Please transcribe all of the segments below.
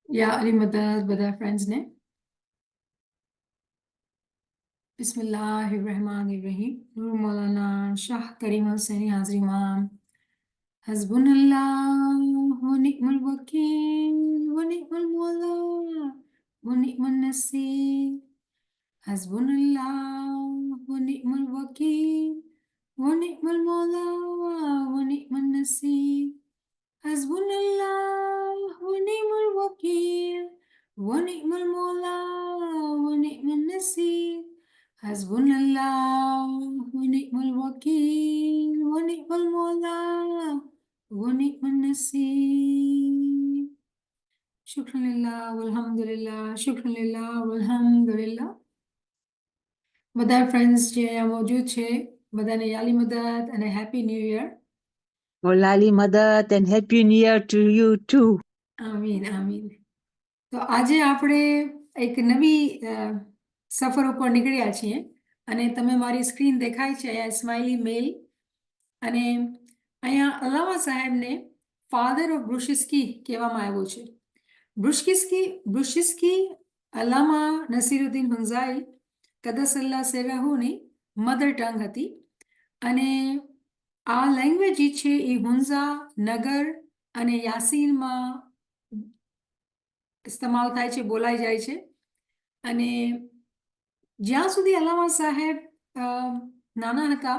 या अली मदद बदा फ्रेंड्स ने बिस्मिल्लाहिर्रहमानिर्रहीम नूर मौलाना शाह करीम हुसैनी हाज़िर इमाम हस्बुनल्लाह व निअमल वकील व निअमल मौला व निअमन नसीर हस्बुनल्लाह व निअमल वकील व निअमल मौला व निअमन नसीर हस्बुनल्लाह व निअमल वकील व निअमल मौला व निअमन नसीर हस्बुनल्लाह व निअमल वकील व निअमल मौला व निअमन नसीर। शुक्रन लिल्लाह वल्हम्दुलिल्लाह, शुक्रन लिल्लाह वल्हम्दुलिल्लाह। બધા ફ્રેન્ડ્સ જે અહીંયા મૌજૂદ છે બધાને યાલી મદદ અને happy new year. Molali Madat and Happy New Year to you too. આમીન આમીન. તો આજે આપણે એક નવી સફર ઉપર નીકળ્યા છીએ અને તમે મારી સ્ક્રીન દેખાય છે અહીંયા સ્માઇલી મેલ અને અહીંયા અલામા સાહેબને ફાધર ઓફ બ્રુશિસ્કી કહેવામાં આવ્યો છે. બ્રુશિસ્કી અલામા નસીરુદ્દીન હુંઝાઈ કદસલ્લા સેરાહુની મધર ટંગ હતી અને આ લેંગ્વેજ છે એ હુંઝા, નગર અને યાસીનમાં ઇસ્તેમાલ થાય છે, બોલાઈ જાય છે. અને જ્યાં સુધી અલામા સાહેબ નાના હતા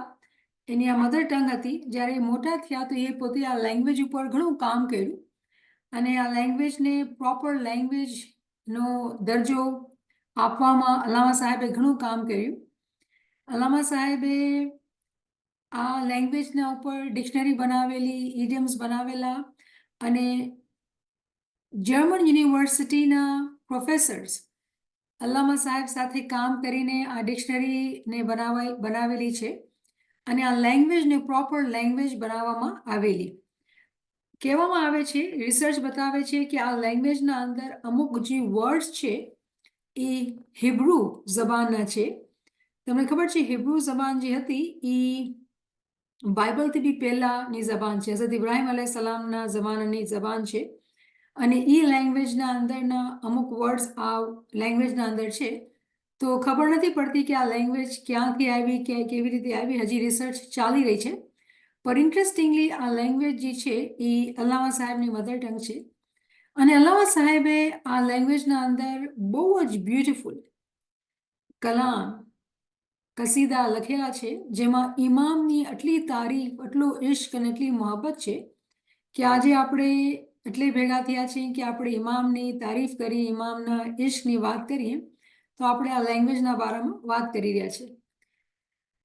એની આ મધર ટંગ હતી, જ્યારે મોટા થયા તો એ પોતે આ લેંગ્વેજ ઉપર ઘણું કામ કર્યું અને આ લેંગ્વેજને પ્રોપર લેંગ્વેજનો દરજ્જો આપવામાં અલામા સાહેબે ઘણું કામ કર્યું. અલામા સાહેબે આ લેંગ્વેજના ઉપર ડિક્શનરી બનાવેલી, ઇડિયમ્સ બનાવેલા અને જર્મન યુનિવર્સિટીના પ્રોફેસર્સ અલ્લામા સાહેબ સાથે કામ કરીને આ ડિક્શનરીને બનાવેલી છે અને આ લેંગ્વેજને પ્રોપર લેંગ્વેજ બનાવવામાં આવેલી. કહેવામાં આવે છે, રિસર્ચ બતાવે છે કે આ લેંગ્વેજના અંદર અમુક જે વર્ડ્સ છે એ હિબ્રુ જબાનના છે. તમને ખબર છે હિબ્રુ જબાન જે હતી એ બાઇબલથી બી પહેલાંની જબાન છે, હઝરત ઇબ્રાહિમ અલૈહિસ્સલામના જમાનાની જબાન છે અને એ લેંગ્વેજના અંદરના અમુક વર્ડ્સ આ લેંગ્વેજના અંદર છે. તો ખબર નથી પડતી કે આ લેંગ્વેજ ક્યાંથી આવી, કેવી રીતે આવી, હજી રિસર્ચ ચાલી રહી છે. પણ ઇન્ટરેસ્ટિંગલી આ લેંગ્વેજ જે છે એ અલ્લામા સાહેબની મધર ટંગ છે અને અલ્લામા સાહેબે આ લેંગ્વેજના અંદર બહુ જ બ્યુટિફુલ કલામ, કસીદા લખેલા છે જેમાં ઇમામની આટલી તારીફ, આટલો ઇશ્ક અને એટલી મોહબ્બત છે કે આજે આપણે એટલે ભેગા થયા છીએ કે આપણે ઇમામની તારીફ કરીએ, ઇમામના ઇશ્કની વાત કરીએ તો આપણે આ લેંગ્વેજના બારામાં વાત કરી રહ્યા છે.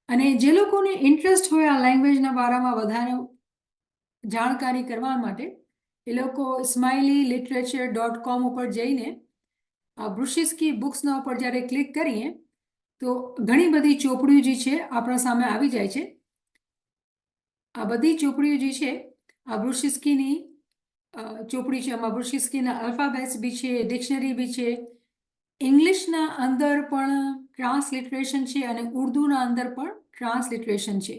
અને જે લોકોને ઇન્ટરેસ્ટ હોય આ લેંગ્વેજના બારામાં વધારે જાણકારી કરવા માટે એ લોકો smileyLiterature.com ઉપર જઈને આ બ્રુશિસ્કી બુક્સના ઉપર જ્યારે ક્લિક કરીએ તો ઘણી બધી ચોપડીઓ જે છે આપણા સામે આવી જાય છે. આ બધી ચોપડીઓ જે છે આ બ્રુશિસ્કીની ચોપડી છે. આમાં બ્રુશિસ્કીના અલ્ફાબેટ્સ બી છે, ડિક્શનરી બી છે, ઇંગ્લિશના અંદર પણ ટ્રાન્સલિટરેશન છે અને ઉર્દુના અંદર પણ ટ્રાન્સલિટરેશન છે.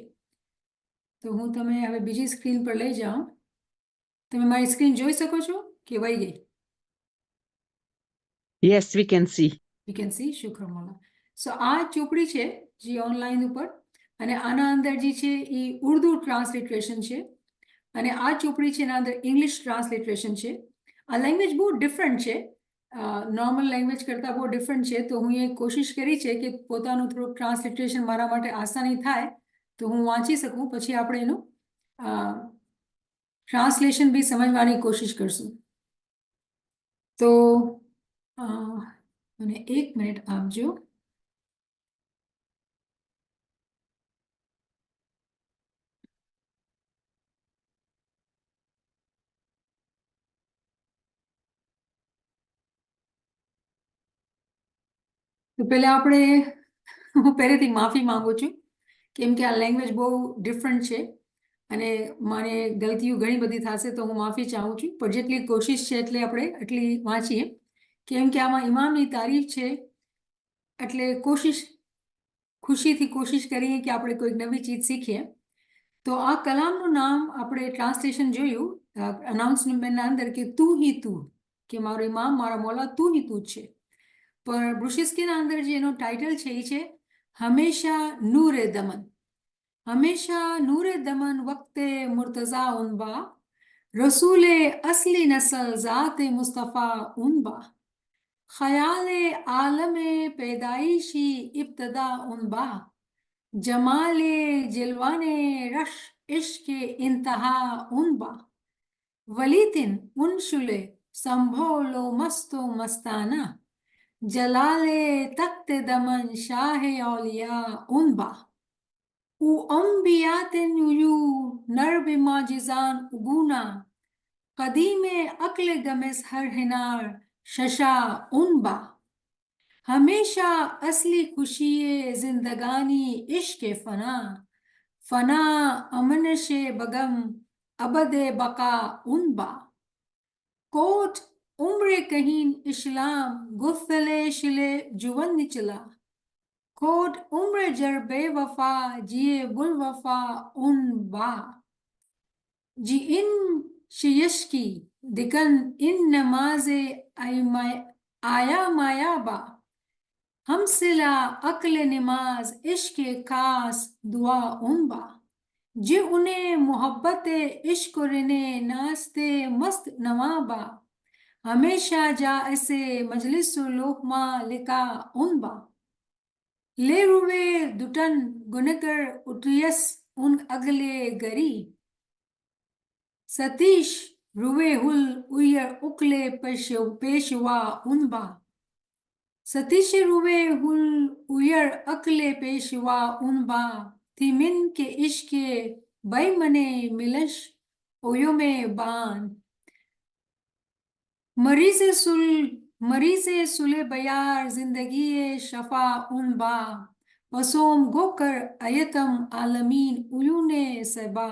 તો હું તમે હવે બીજી સ્ક્રીન પર લઈ જાઉં. તમે મારી સ્ક્રીન જોઈ શકો છો કે વહી ગઈ? Yes, we can see. We can see. શુક્ર મોલા. સો આ ચોપડી છે જે ઓનલાઈન ઉપર અને આના અંદર જે છે એ ઉર્દુ ટ્રાન્સલિટરેશન છે અને આ ચોપડી છે એના અંદર ઇંગ્લિશ ટ્રાન્સલિટરેશન છે. આ લેંગ્વેજ બહુ ડિફરન્ટ છે, નોર્મલ લેંગ્વેજ કરતાં બહુ ડિફરન્ટ છે. તો હું એ કોશિશ કરી છે કે પોતાનું થોડુંક ટ્રાન્સલિટરેશન મારા માટે આસાની થાય તો હું વાંચી શકું, પછી આપણે એનું ટ્રાન્સલેશન બી સમજવાની કોશિશ કરશું. તો મને 1 મિનિટ આપજો. તો પહેલાં આપણે હું પહેલેથી માફી માંગુ છું કેમ કે આ લેંગ્વેજ બહુ ડિફરન્ટ છે અને મને ગલતીઓ ઘણી બધી થશે તો હું માફી ચાહું છું. પણ જેટલી કોશિશ છે એટલે આપણે એટલી વાંચીએ કેમ કે આમાં ઇમામની તારીફ છે એટલે ખુશીથી કોશિશ કરીએ કે આપણે કોઈક નવી ચીજ શીખીએ. તો આ કલામનું નામ આપણે ટ્રાન્સલેશન જોયું અનાઉન્સમેન્ટના અંદર કે તું હી તું, કે મારો ઇમામ મારા મોલા તું હી તું છે. પણ બ્રુશિસ્કીના અંદર જે એનો ટાઇટલ છે એ છે હમેશા નૂરે દમન. હમેશા નૂરે દમન વક્તે મુર્તઝા ઉનબા, રસૂલે અસલી નસલ ઝાતે મુસ્તફા ઉનબા, ખ્યાલે આલમે पैदाइशी इब्तदा उनबा, जमाले जिलवाने रश इश्क इंतहा उनबा, वलीतिन उनशुले संभोलो मस्तो मस्ताना, जलाले तख्त दमन शाहे औलिया उनबा, u अंबियातिन यू नरब माजिजान उगुना, कदीमे अक्ल गमिस हर हिनार शशा उनबा, हमेशा असली खुशी जिंदगानी इश्क फना, फना अमनश बगम अबद बका उनबा, कोट उम्र कहीन इस्लाम गुफ्तले शिले जुवन निचला, कोट उम्र जरबे वफा जिए बुल वफा उनबा, जी इन शियश्की दिकन इन नमाजे आया मायाबा, हमसिला अक्ल नमाज इश्क खास दुआ उनबा, जे उन्हें मोहब्बत इश्क रिने नास्ते मस्त नवाबा, हमेशा जा ऐसे मजलिस लोकमा लिका उनबा, ले रुवे दुटन गुनकर उटियस उन अगले गरी, सतीश रुवे हुल उयर उकले पेशवा उनबा, सतीश रुवे हुल उयर अकले पेशवा उनबा, थी मिन के इश्क बैमने मिलश ओयुमे बान, मरीज़े सुले बयार जिंदगी शफा उनबा, वसोम गोकर अयतम आलमीन उयुने सबा,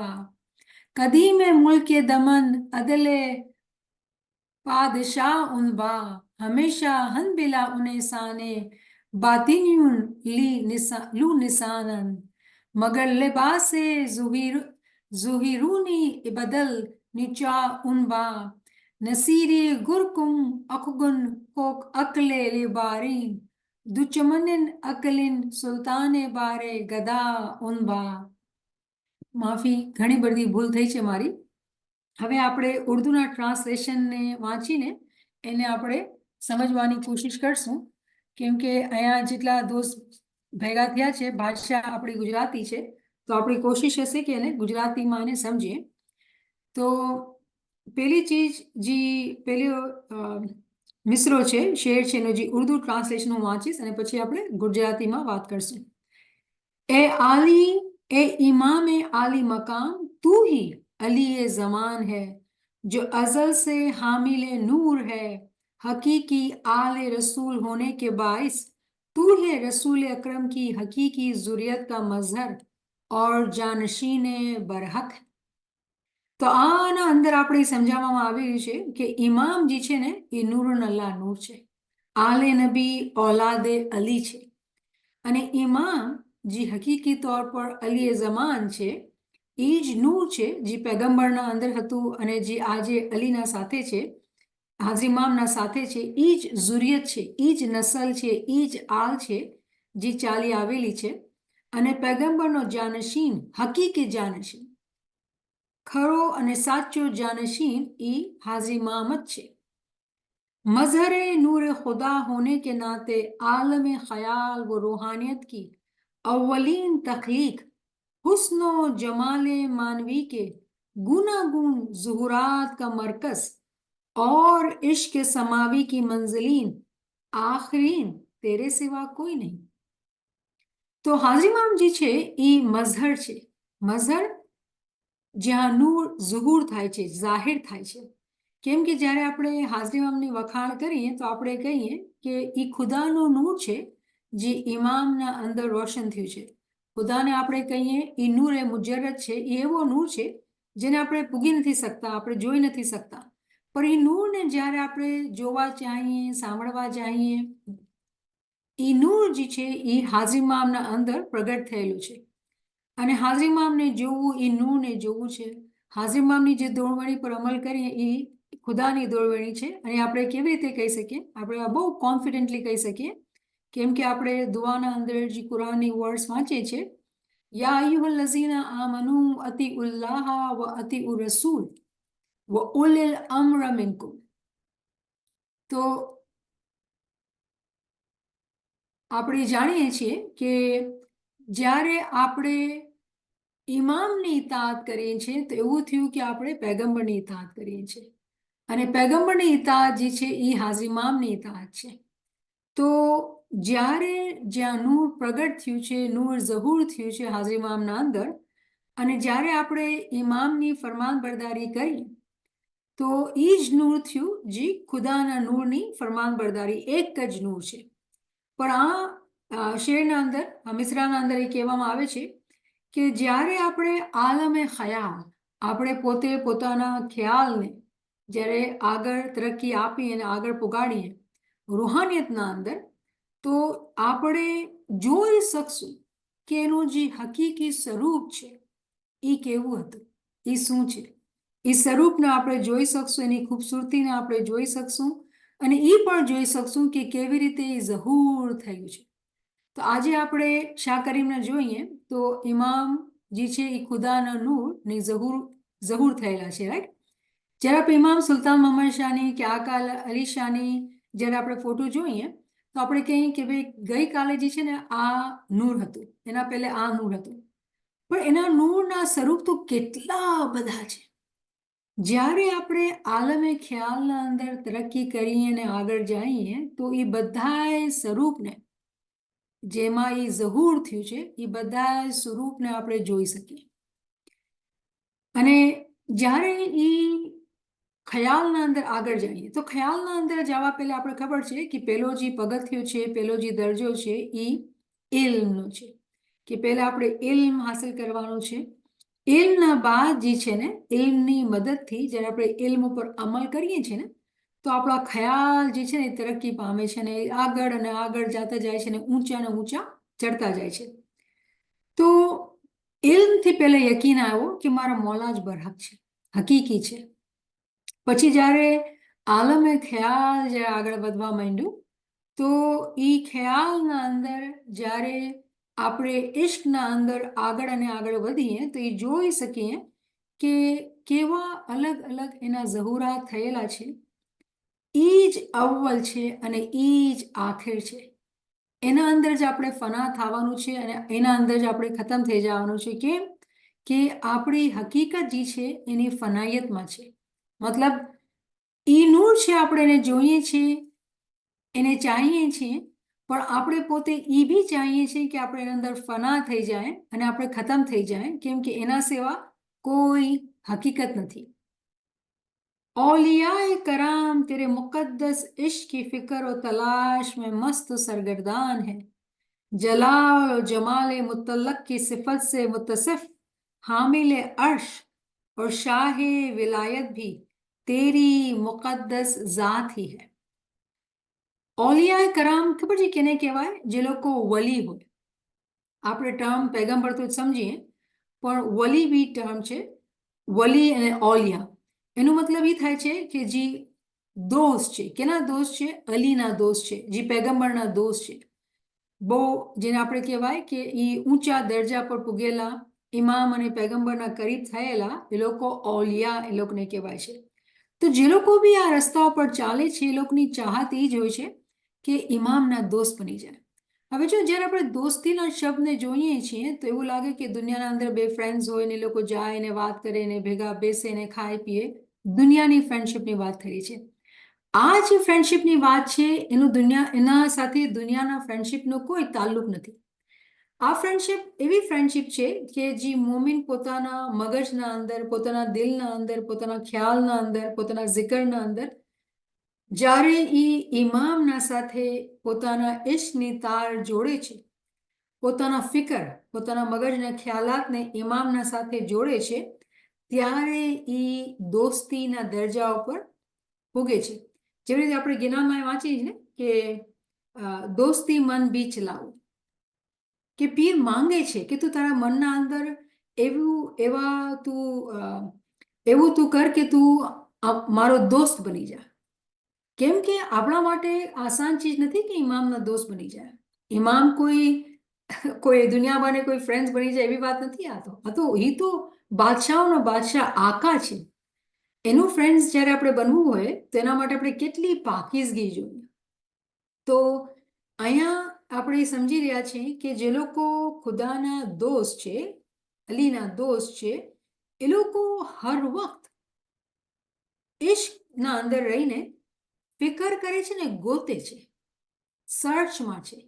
कदीम मुल्क दमन अदले पादशाह उनबा, हमेशा हन बिला उन्हें साने बातिन्युन लू निसानन, मगर लिबासे जुहिरूनी बदल निचा उनबा, नसीरी गुरकुम अखगुन कोक अकले लिबारीन, दुचमनिन अकलिन सुल्ताने बारे गदा उनबा. માફી, ઘણી બધી ભૂલ થઈ છે મારી. હવે આપણે ઉર્દુના ટ્રાન્સલેશનને વાંચીને એને આપણે સમજવાની કોશિશ કરશું, કેમ કે અહીંયા જેટલા દોસ્ત ભેગા થયા છે ભાષા આપણી ગુજરાતી છે, તો આપણી કોશિશ હશે કે એને ગુજરાતીમાં એને સમજીએ. તો પહેલી ચીજ પહેલો મિસરો છે, શેર છે એનો જે ઉર્દુ ટ્રાન્સલેશન હું વાંચીશ અને પછી આપણે ગુજરાતીમાં વાત કરશું. ए आली ए इमाम आली मकाम तू ही अली ज़मान है, जो अज़ल से हामिल नूर है, हकीकी आले रसूल होने के बाइस तू है रसूल अकरम की हकीकी ज़ुरियत का मज़हर और जानशीन बरहक. તો આના અંદર આપણે સમજાવવામાં આવ્યું છે કે ઇમામ જે છે ને એ નૂરુન અલ્લાહ નૂર છે, આલે નબી औलादे અલી છે, અને ઇમામ જે હકીકી તौर પર અલી ઝમાન છે એ જ નૂર છે જે પેગમ્બરના અંદર હતું અને જે આજે અલીના સાથે છે, હાજરી ઇમામના સાથે છે, એ જ ઝુરિયત છે, એ જ નસલ છે, એ જ આલ છે જે ચાલી આવેલી છે. અને પેગમ્બરનો જાનશીન, હકીકી જાનશીન, ખરો અને સાચો જાનશીન એ હાજરી ઇમામ જ છે. मजहर नूर खुदा होने के नाते आलम ख्याल व रूहानियत की अव्वलीन तख्लीक हुस्न जमाल मानवी के गुनागुन ज़ुहुरात का मरकज़ और इश्क समावी की मंजिलीन आखरीन तेरे सिवा कोई नहीं. तो हाजी इमाम जी छे ई मजहर छे, मजहर જ્યાં નૂર ઝુહુર થાય છે, જાહેર થાય છે. કેમ કે જ્યારે આપણે હાજરી ઇમામની વખાણ કરીએ તો આપણે કહીએ કે એ ખુદાનું નૂર છે જે ઇમામના અંદર રોશન થયું છે. ખુદાને આપણે કહીએ એ નૂર એ મુજર્રદ છે, એ એવો નૂર છે જેને આપણે પૂગી નથી શકતા, આપણે જોઈ નથી શકતા, પણ એ નૂરને જ્યારે આપણે જોવા ચાહીએ, સાંભળવા ચાહીએ, એ નૂર જે છે એ હાજરી ઇમામના અંદર પ્રગટ થયેલું છે. અને હાજરી ઇમામને જોવું એ નૂરને જોવું છે, હાજર ઇમામની જે દોડવણી પર અમલ કરીએ એ ખુદાની દોડવણી છે અને આપણે કેવી રીતે કહી શકીએ? આપણે આ બહુ કોન્ફિડન્ટલી કહી શકીએ, કેમ કે આપણે દુઆના અંદર જે કુરાનની વર્ડ્સ વાંચીએ છીએ, યા અય્યુહલ લઝીના આમનુ અતિઉલ્લાહ વ અતિઉર રસૂલ વ ઉલિલ અમ્ર મિનકુમ. તો આપણે જાણીએ છીએ કે જ્યારે આપણે ઇમામની ઇતાઅત કરીએ છીએ તો એવું થયું કે આપણે પૈગંબરની ઇતાઅત કરીએ છીએ, અને પૈગંબરની ઇતાઅત જે છે એ હાજર ઇમામની ઇતાઅત છે. તો જ્યારે જ્યાં નૂર પ્રગટ થયું છે, નૂર ઝહૂર થયું છે હાજર ઇમામના અંદર, અને જ્યારે આપણે ઇમામની ફરમાનબરદારી કરી તો એ જ નૂર થયું જે ખુદાના નૂરની ફરમાનબરદારી, એક જ નૂર છે. પણ આ શેરના અંદર, આ મિસરાના અંદર એ કહેવામાં આવે છે કે જ્યારે આપણે આલમે ખયાલ, આપણે પોતે પોતાના ખ્યાલને જ્યારે આગળ તરક્કી આપી અને આગળ પુગાડીએ રૂહાનિયતના અંદર, તો આપણે જોઈ શકશું કે એનું જે હકીકી સ્વરૂપ છે એ કેવું હતું, એ શું છે. એ સ્વરૂપને આપણે જોઈ શકશું, એની ખૂબસૂરતીને આપણે જોઈ શકશું, અને એ પણ જોઈ શકશું કે કેવી રીતે એ ઝહૂર થયું છે. તો આજે આપણે શાહ કરીમને જોઈએ તો ઇમામ જે છે એ ખુદાના નૂર ને ઝહૂર થયેલા છે, રાઈટ. જ્યારે આપણે ઇમામ સુલતાન મોહમ્મદ શાહની કે આકા અલી શાહની જ્યારે આપણે ફોટો જોઈએ તો આપણે કહીએ કે ભાઈ ગઈકાલે જે છે ને આ નૂર હતું, એના પહેલે આ નૂર હતું, પણ એના નૂરના સ્વરૂપ તો કેટલા બધા છે. જ્યારે આપણે આલમે ખ્યાલના અંદર તરક્કી કરીએ અને આગળ જઈએ તો એ બધાય સ્વરૂપને, જેમાં એ ઝહૂર થયું છે, એ બધા સ્વરૂપને આપણે જોઈ શકીએ. અને જ્યારે એ ખ્યાલના અંદર આગળ જઈએ તો ખ્યાલના અંદર જવા પહેલા આપણે ખબર છે કે પેલો જે પગથિયું છે, પેલો જે દરજ્જો છે એ ઇલ્મનો છે, કે પહેલા આપણે ઇલ્મ હાસિલ કરવાનું છે. ઇલ્મના બાદ જે છે ને, ઇલ્મની મદદથી જ્યારે આપણે ઇલ્મ ઉપર અમલ કરીએ છીએ ને, તો આપણા ખ્યાલ જે છે ને એ તરક્કી પામે છે ને આગળ અને આગળ જતા જાય છે ને ઊંચા ને ઊંચા ચડતા જાય છે. તો ઇલ્મથી પહેલા યકીન આવ્યો કે મારા મૌલા જ બરહક છે, હકીકી છે. પછી જ્યારે આલમે ખ્યાલ જ્યારે આગળ વધવા માંડ્યું તો એ ખ્યાલના અંદર જ્યારે આપણે ઇશ્કના અંદર આગળ અને આગળ વધીએ તો એ જોઈ શકીએ કે કેવા અલગ અલગ એના ઝહૂરાત થયેલા છે. એ જ અવ્વલ છે અને એ જ આખિર છે. એના અંદર જ આપણે ફના થવાનું છે અને એના અંદર જ આપણે ખતમ થઈ જવાનું છે. કેમ કે આપણી હકીકત જે છે એની ફનાયતમાં છે. મતલબ એ નૂર છે, આપણે એને જોઈએ છીએ, એને ચાહીએ છીએ, પણ આપણે પોતે એ બી ચાહીએ છીએ કે આપણે એના અંદર ફના થઈ જાય અને આપણે ખતમ થઈ જાય, કેમ કે એના સિવા કોઈ હકીકત નથી. औलियाए कराम तेरे मुकद्दस इश्क की फिक्र और तलाश में मस्त सरगर्दान है. जलाल और जमाल मुतल्लक की सिफत से मुतसिफ हामिल अर्श और शाह विलायत भी तेरी मुकद्दस जात ही है. औलियाए कराम ખબર છે કેને કહેવાય? જે લોકો વલી હોય. આપણે ટર્મ પૈગંબર તો સમજીએ, પણ વલી બી ટર્મ છે. વલી અને औलिया એનો મતલબ એ થાય છે કે જે દોસ્ત છે. કેના દોસ્ત છે? અલીના દોસ્ત છે, જે પૈગંબરના દોસ્ત છે. બહુ જેને આપણે કહેવાય કે એ ઊંચા દરજા પર પૂગેલા ઇમામ અને પૈગંબરના કરીબ થયેલા એ લોકો औलिया એ લોકોને કહેવાય છે. તો જે લોકો બી આ રસ્તા પર ચાલે છે એ લોકોની ચાહત એ જ હોય છે કે ઇમામના દોસ્ત બની જાય. હવે જો જ્યારે આપણે દોસ્તીના શબ્દને જોઈએ છીએ તો એવું લાગે કે દુનિયાના અંદર બે ફ્રેન્ડ્સ હોય ને લોકો જાય ને વાત કરે ને ભેગા બેસે ને ખાય પીએ, દુનિયાની ફ્રેન્ડશિપની વાત કરી છે. આ જે ફ્રેન્ડશિપની વાત છે એના સાથે દુનિયાના ફ્રેન્ડશિપનો કોઈ તાલ્લુક નથી. આ ફ્રેન્ડશિપ એવી ફ્રેન્ડશિપ છે કે જે મોમિન પોતાના મગજના અંદર, પોતાના દિલના અંદર, પોતાના ખ્યાલના અંદર, પોતાના zikરના અંદર જ્યારે એ ઇમામના સાથે પોતાના ઇશ્કની તાર જોડે છે, પોતાના ફિકર, પોતાના મગજના ખ્યાલાતને ઇમામના સાથે જોડે છે, ત્યારે એ દોસ્તીના દરજા ઉપર પૂગે છે. જેવી રીતે આપણે ગિનામાં વાંચીએ ને કે દોસ્તી મન બીચ લાવું, કે પીર માંગે છે કે તું તારા મનના અંદર એવા તું એવું તું કર કે તું મારો દોસ્ત બની જા. કેમ કે આપણા માટે આસાન ચીજ નથી કે ઇમામના દોસ્ત બની જાય. ઇમામ કોઈ દુનિયામાં કોઈ ફ્રેન્ડ્સ બની જાય એવી વાત નથી. એ તો બાદશાહનો બાદશાહ આકા છે. એનું ફ્રેન્ડ્સ જ્યારે આપણે બનવું હોય તો એના માટે આપણે કેટલી પાકીઝગી જોઈએ. તો અહીંયા આપણે સમજી રહ્યા છીએ કે જે લોકો ખુદાના દોસ્ત છે, અલીના દોસ્ત છે, એ લોકો હર વખત ઇશ્કના અંદર રહીને ફિકર કરે છે ને ગોતે છે, સર્ચમાં છે.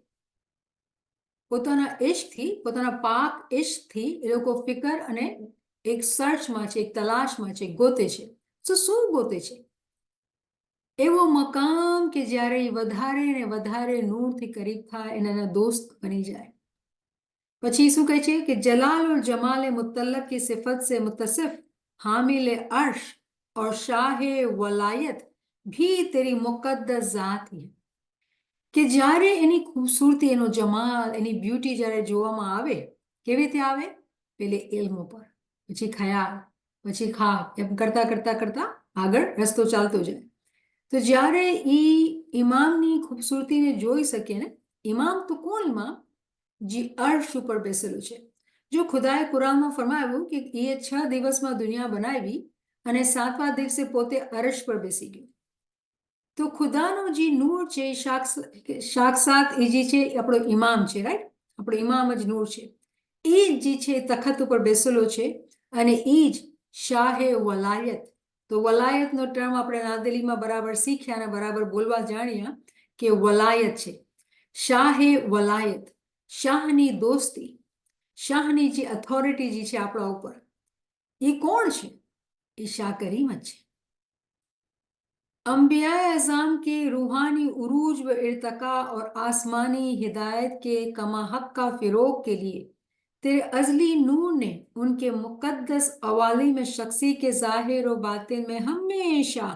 પોતાના ઇશ્કથી, પોતાના પાક ઇશ્કથી એ લોકો ફિકર અને એક સર્ચમાં છે, એક તલાશમાં છે, ગોતે છે. તો શું ગોતે છે? એવો મકામ કે જ્યારે વધારે ને વધારે નૂરથી કરીબ થાય એના દોસ્ત બની જાય. પછી શું કહે છે કે જલાલ और जमाल मुतल्लक की सिफत से मुतसिफ हामिल अर्श और शाह वलायत भी तेरी मुकद्दस जात है. કે જ્યારે એની ખૂબસૂરતી, એનો જમાલ, એની બ્યુટી જ્યારે જોવામાં આવે, કેવી રીતે આવે? પેલે ઇલ્મ ઉપર, પછી ખયાલ, પછી ખાબ, એમ કરતા કરતા કરતા આગળ રસ્તો ચાલતો જાય. તો જ્યારે ઇમામની ખૂબસૂરતીને જોઈ શકે ને, ઇમામ તો કોણ ઇમામ? જે અર્શ ઉપર બેસેલું છે. જો ખુદાએ કુરાનમાં ફરમાવ્યું કે એ 6 દિવસમાં દુનિયા બનાવી અને 7મા દિવસે પોતે અર્શ પર બેસી ગયો. તો ખુદાનો જે નૂર છે, સાક્ષાત એ જે છે આપણો ઇમામ છે, રાઈટ? આપણો ઇમામ જ નૂર છે. એ જે છે તખત ઉપર બેસેલો છે અને એ જ શાહે વલાયત. તો વલાયતનો ટર્મ આપણે નાદલીમાં બરાબર શીખ્યા અને બરાબર બોલવા જાણ્યા કે વલાયત છે. શાહે વલાયત, શાહની દોસ્તી, શાહની જે ઓથોરિટી જે છે આપણા ઉપર, એ કોણ છે? એ શાહ કરીમ જ છે. अंबिया अज़ाम के रूहानी उरूज व इर्तका और आसमानी हिदायत के कमा हक का फ़िरोग के लिए तेरे अज़ली नूर ने उनके मुक़द्दस अवाली में शख्सी के ज़ाहिर व बातिन में हमेशा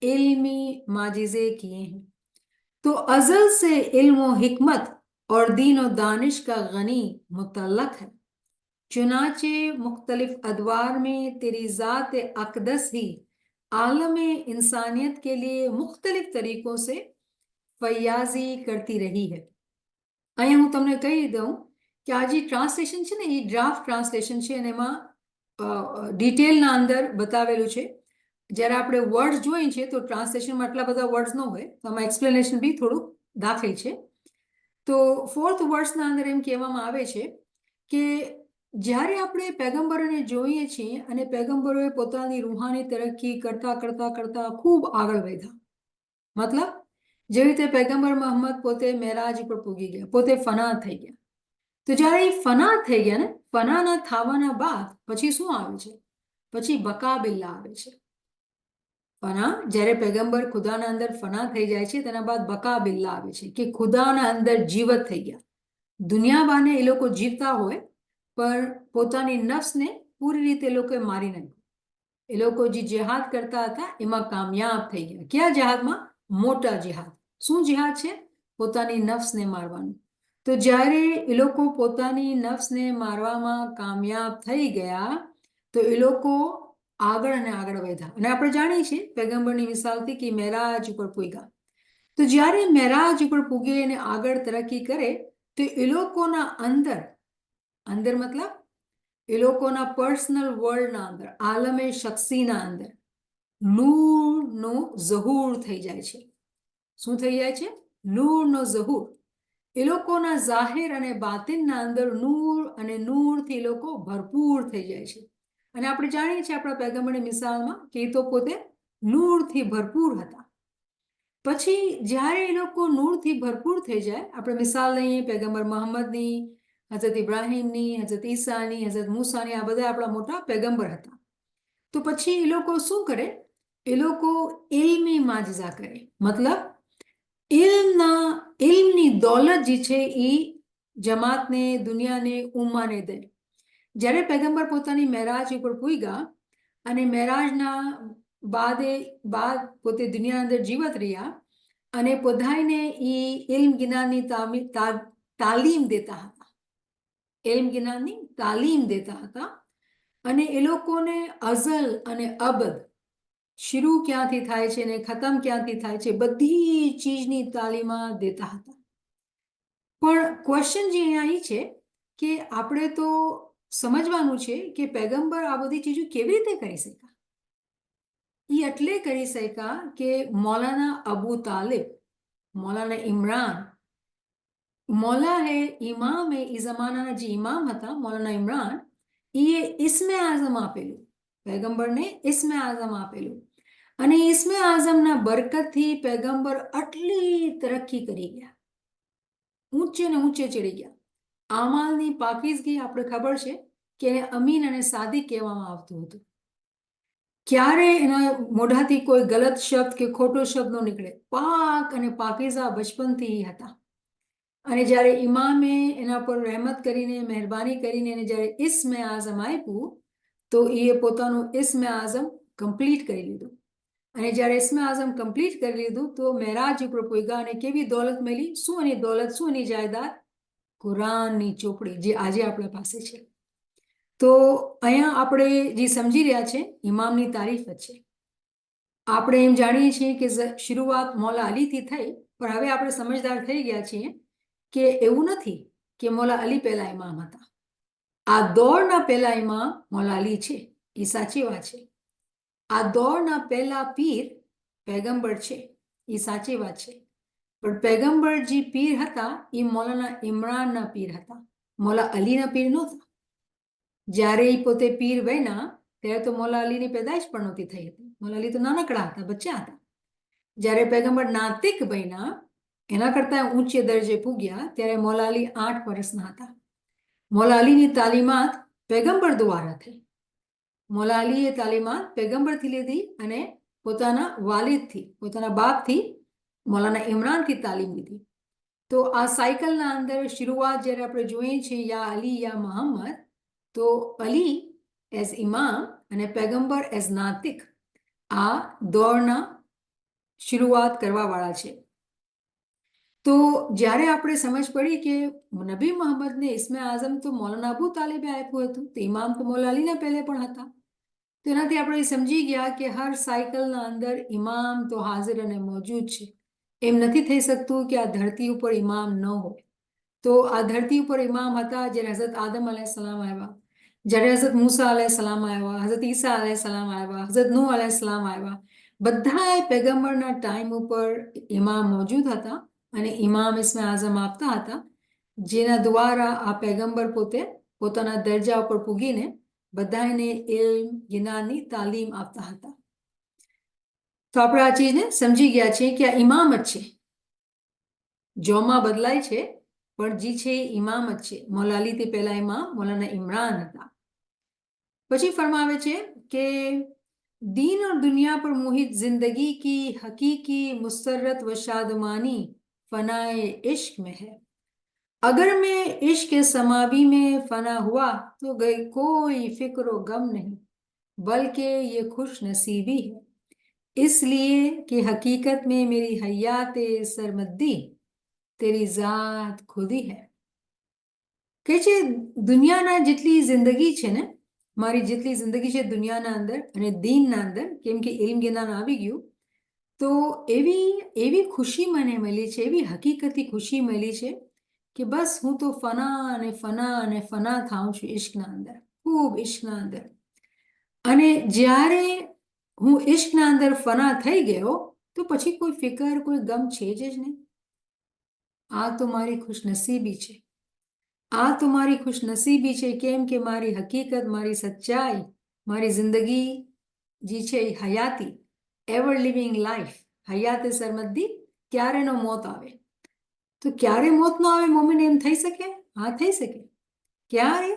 इल्मी माजिज़े किए हैं. तो अज़ल से इल्म व हिकमत और दीन व दानिश का गनी मुतल्लक है. चुनाचे मुख्तलिफ अदवार में तेरी ज़ात अक़दस ही आलम इंसानियत के लिए मुख्तलिफ तरीकों से फयाजी करती रही है. અહીંયા હું તમને કહી દઉં કે આ જે ટ્રાન્સલેશન છે ને, એ ડ્રાફ્ટ ટ્રાન્સલેશન છે અને એમાં ડિટેલના અંદર બતાવેલું છે. જ્યારે આપણે વર્ડ્સ જોઈએ છે તો ટ્રાન્સલેશનમાં આટલા બધા વર્ડ્સ ન હોય, તો આમાં એક્સપ્લેનેશન બી થોડુંક દાખલ છે. તો 4th વર્સના અંદર એમ કહેવામાં આવે છે કે જ્યારે આપણે પેગમ્બરોને જોઈએ છીએ અને પેગમ્બરોએ પોતાની રૂહાની તરક્કી કરતા કરતા કરતા ખૂબ આગળ વધ્યા. મતલબ જેવી રીતે પેગમ્બર મોહમ્મદ પોતે મેરાજ ઉપર પૂગી ગયા, પોતે ફના થઈ ગયા. તો જ્યારે એ ફના થઈ ગયા ને, ફનાના થવાના બાદ પછી શું આવે છે? પછી બકા બિલ્લા આવે છે. ફના, જ્યારે પેગમ્બર ખુદાના અંદર ફના થઈ જાય છે તેના બાદ બકા બિલ્લા આવે છે કે ખુદાના અંદર જીવત થઈ ગયા. દુનિયાબાને એ લોકો જીવતા હોય પણ પોતાની નફ્સને પૂરી રીતે એ લોકોએ મારી નાખ્યું. એ લોકો જે જિહાદ કરતા હતા એમાં કામયાબ થઈ ગયા. કયા જિહાદમાં? મોટા જિહાદ. શું જિહાદ છે? પોતાની નફ્સને મારવાનું. તો જ્યારે એ લોકો પોતાની નફ્સને મારવામાં કામયાબ થઈ ગયા તો એ લોકો આગળ અને આગળ વધ્યા. અને આપણે જાણીએ છીએ પેગમ્બરની મિસાલથી કે મેરાજ ઉપર પૂગ્યા. તો જ્યારે મેરાજ ઉપર પૂગે અને આગળ તરક્કી કરે તો એ લોકોના અંદર મતલબ એ લોકોના પર્સનલ વર્લ્ડના અંદર, આલમે શખ્સીના અંદર નૂરનો ઝહૂર થઈ જાય છે. શું થઈ જાય છે? નૂરનો ઝહૂર. એ લોકોના ઝાહિર અને બાતિનના અંદર નૂર અને નૂરથી એ લોકો ભરપૂર થઈ જાય છે. અને આપણે જાણીએ છીએ આપણા પેગમ્બરની મિસાલમાં કે એ તો પોતે નૂરથી ભરપૂર હતા. પછી જ્યારે એ લોકો નૂરથી ભરપૂર થઈ જાય, આપણે મિસાલ લઈએ પેગમ્બર મોહમ્મદની, હઝરત ઇબ્રાહીમની, હઝરત ઈસાની, હઝરત મૂસાની, આ બધા આપણા મોટા પેગમ્બર હતા. તો પછી એ લોકો શું કરે? એ લોકો ઇલ્મી માજઝા કરે. મતલબ ઇલ્મની દોલત જે છે એ જમાતને, દુનિયાને, ઉમ્માને દે. જ્યારે પેગમ્બર પોતાની મેરાજ ઉપર પૂગ્યા અને મેરાજના બાદ પોતે દુનિયા અંદર જીવત રહ્યા અને બધાને એ ઇલ્મ જ્ઞાનની તાલીમ દેતા હતા. ઇલ્મ જ્ઞાનની તાલીમ દેતા હતા અને એ લોકોને અઝલ અને અબદ, શરૂ ક્યાંથી થાય છે ને ખતમ ક્યાંથી થાય છે, બધી ચીજની તાલીમા દેતા હતા. પણ ક્વેશ્ચન જે અહીંયા એ છે કે આપણે તો સમજવાનું છે કે પૈગંબર આ બધી ચીજો કેવી રીતે કરી શક્યા. એ એટલે કરી શક્યા કે મૌલાના અબુ તાલિબ, મૌલાના ઇમરાન, મૌલા હે ઇમામ હે, એ જમાનાના જે ઇમામ હતા મૌલાના ઇમરાન, એ ઇસ્મે આઝમ આપેલું, પૈગંબરને ઇસ્મે આઝમ આપેલું. અને ઇસ્મે આઝમના બરકતથી પૈગંબર આટલી તરક્કી કરી ગયા, ઊંચે ને ઊંચે ચડી ગયા. આમાલની પાકીઝગી આપણે ખબર છે કે એને અમીન અને સાદિક કહેવામાં આવતું હતું. ક્યારે એના મોઢાથી કોઈ ગલત શબ્દ કે ખોટો શબ્દ ન નીકળે, પાક અને પાકીઝા બચપનથી હતા. અને જ્યારે ઇમામે એના પર રહેમત કરીને, મહેરબાની કરીને એને જ્યારે ઇસ્મે આઝમ આપ્યું તો એ પોતાનું ઇસ્મે આઝમ કમ્પ્લીટ કરી લીધું. અને જ્યારે ઇસ્મે આઝમ કમ્પ્લીટ કરી લીધું તો મહેરાજ ઉપર પોઈગા, અને કેવી દોલત મળી, શું એની દોલત, શું એની જાયદાદ? કુરાનની ચોપડી, જે આજે આપણા પાસે છે. તો અહીંયા આપણે જે સમજી રહ્યા છે ઇમામની તારીફ જ છે. આપણે એમ જાણીએ છીએ કે શરૂઆત મૌલા અલીથી થઈ, પણ હવે આપણે સમજદાર થઈ ગયા છીએ કે એવું નથી કે મૌલા અલી પહેલા ઇમામ હતા. આ દોરના પહેલા ઇમામ મૌલા અલી છે, એ સાચી વાત છે. આ દોરના પહેલા પીર પૈગંબર છે, એ સાચી વાત છે. પણ પૈગંબર જે પીર હતા એ મૌલાના ઇમરાનના પીર હતા, મૌલા અલીના પીર નહોતા. જ્યારે એ પોતે પીર બન્યા ત્યારે તો મૌલા અલીની પેદાઈશ પણ નહોતી થઈ હતી. મૌલા અલી તો નાનકડા હતા, બચ્ચા હતા. જ્યારે પૈગંબર નાતિક બન્યા, એના કરતા ઊંચે દરજે પૂગ્યા, ત્યારે મૌલા અલી 8 વર્ષના હતા. મૌલા અલીની તાલીમાત પૈગંબર દ્વારા થઈ. મૌલા અલીએ તાલીમાત પૈગંબરથી લીધી અને પોતાના વાલિદથી, પોતાના બાપથી, મૌલાના ઇમરાનથી તાલીમ લીધી. તો આ સાયકલના અંદર શરૂઆત જ્યારે આપણે જોઈએ છીએ યા અલી યા મોહમ્મદ, તો અલી એઝ ઇમામ અને પૈગંબર એઝ નાતિક, આ દોરના શરૂઆત કરવાવાળા છે. તો જ્યારે આપણે સમજ પડી કે નબી મોહમ્મદને ઇસ્મે આઝમ તો મૌલાના અબુ તાલિબે આપ્યું હતું, તો ઇમામ તો મૌલા અલીના પહેલે પણ હતા. તો એનાથી આપણે સમજી ગયા કે હર સાયકલના અંદર ઇમામ તો હાજર અને મોજૂદ છે. એમ નથી થઈ શકતું કે આ ધરતી ઉપર ઇમામ ન હોય. તો આ ધરતી ઉપર ઇમામ હતા જ્યારે હઝરત આદમ અલૈહિસ્સલામ આવ્યા, જ્યારે હઝરત મૂસા અલૈહિસ્સલામ આવ્યા, હઝરત ઈસા અલૈહિસ્સલામ આવ્યા, હઝરત નૂહ અલૈહિસ્સલામ આવ્યા. બધાએ પૈગંબરના ટાઈમ ઉપર ઇમામ મોજૂદ હતા અને ઇમામ ઇસ્મે આઝમ આપતા હતા, જેના દ્વારા આ પૈગંબર પોતે પોતાના દરજા ઉપર પૂગીને બધાને ઇલ્મ, જ્ઞાનની તાલીમ આપતા હતા. તો આપણે આ ચીજને સમજી ગયા છીએ કે આ ઇમામ જ છે. જોમાં બદલાય છે પણ જે છે એ ઇમામ જ છે. મૌલા અલીથી પહેલા ઇમામ મૌલાના ઇમરાન હતા. પછી ફરમાવે છે કે दीन और दुनिया पर मोहित जिंदगी की हकीकी मुसर्रत व शादमानी फनाए इश्क में है. अगर मैं इश्क समावी में फना हुआ तो गई कोई फिक्र व गम नहीं, बल्कि ये खुश नसीबी है, इसलिए कि हकीकत में मेरी हयात सरमद्दी तेरी जात खुद ही है. કહે છે દુનિયાના જેટલી જિંદગી છે ને, મારી જેટલી જિંદગી છે દુનિયાના અંદર અને દીનના અંદર, કેમ કે ઇલ્મ જ્ઞાન આવી ગયું, તો એવી ખુશી મને મળી છે, એવી હકીકતી ખુશી મળી છે કે બસ હું તો ફના અને ફના અને ફના થાઉં છું ઇશ્કના અંદર, ખૂબ ઇશ્કના અંદર. અને જ્યારે હું ઇશ્કના અંદર ફના થઈ ગયો તો પછી કોઈ ફિકર, કોઈ ગમ છે જ નહીં. આ તો મારી ખુશનસીબી છે. આ તો મારી ખુશનસીબી છે, કેમ કે મારી હકીકત, મારી સચ્ચાઈ, મારી જિંદગી જે છે એ હયાતી, એવર લિવિંગ લાઈફ, હયાતે સરમદ્દી, ક્યારે નો મોત આવે. તો ક્યારે મોત ન આવે મોમિન એમ થઈ શકે? હા, થઈ શકે. ક્યારે?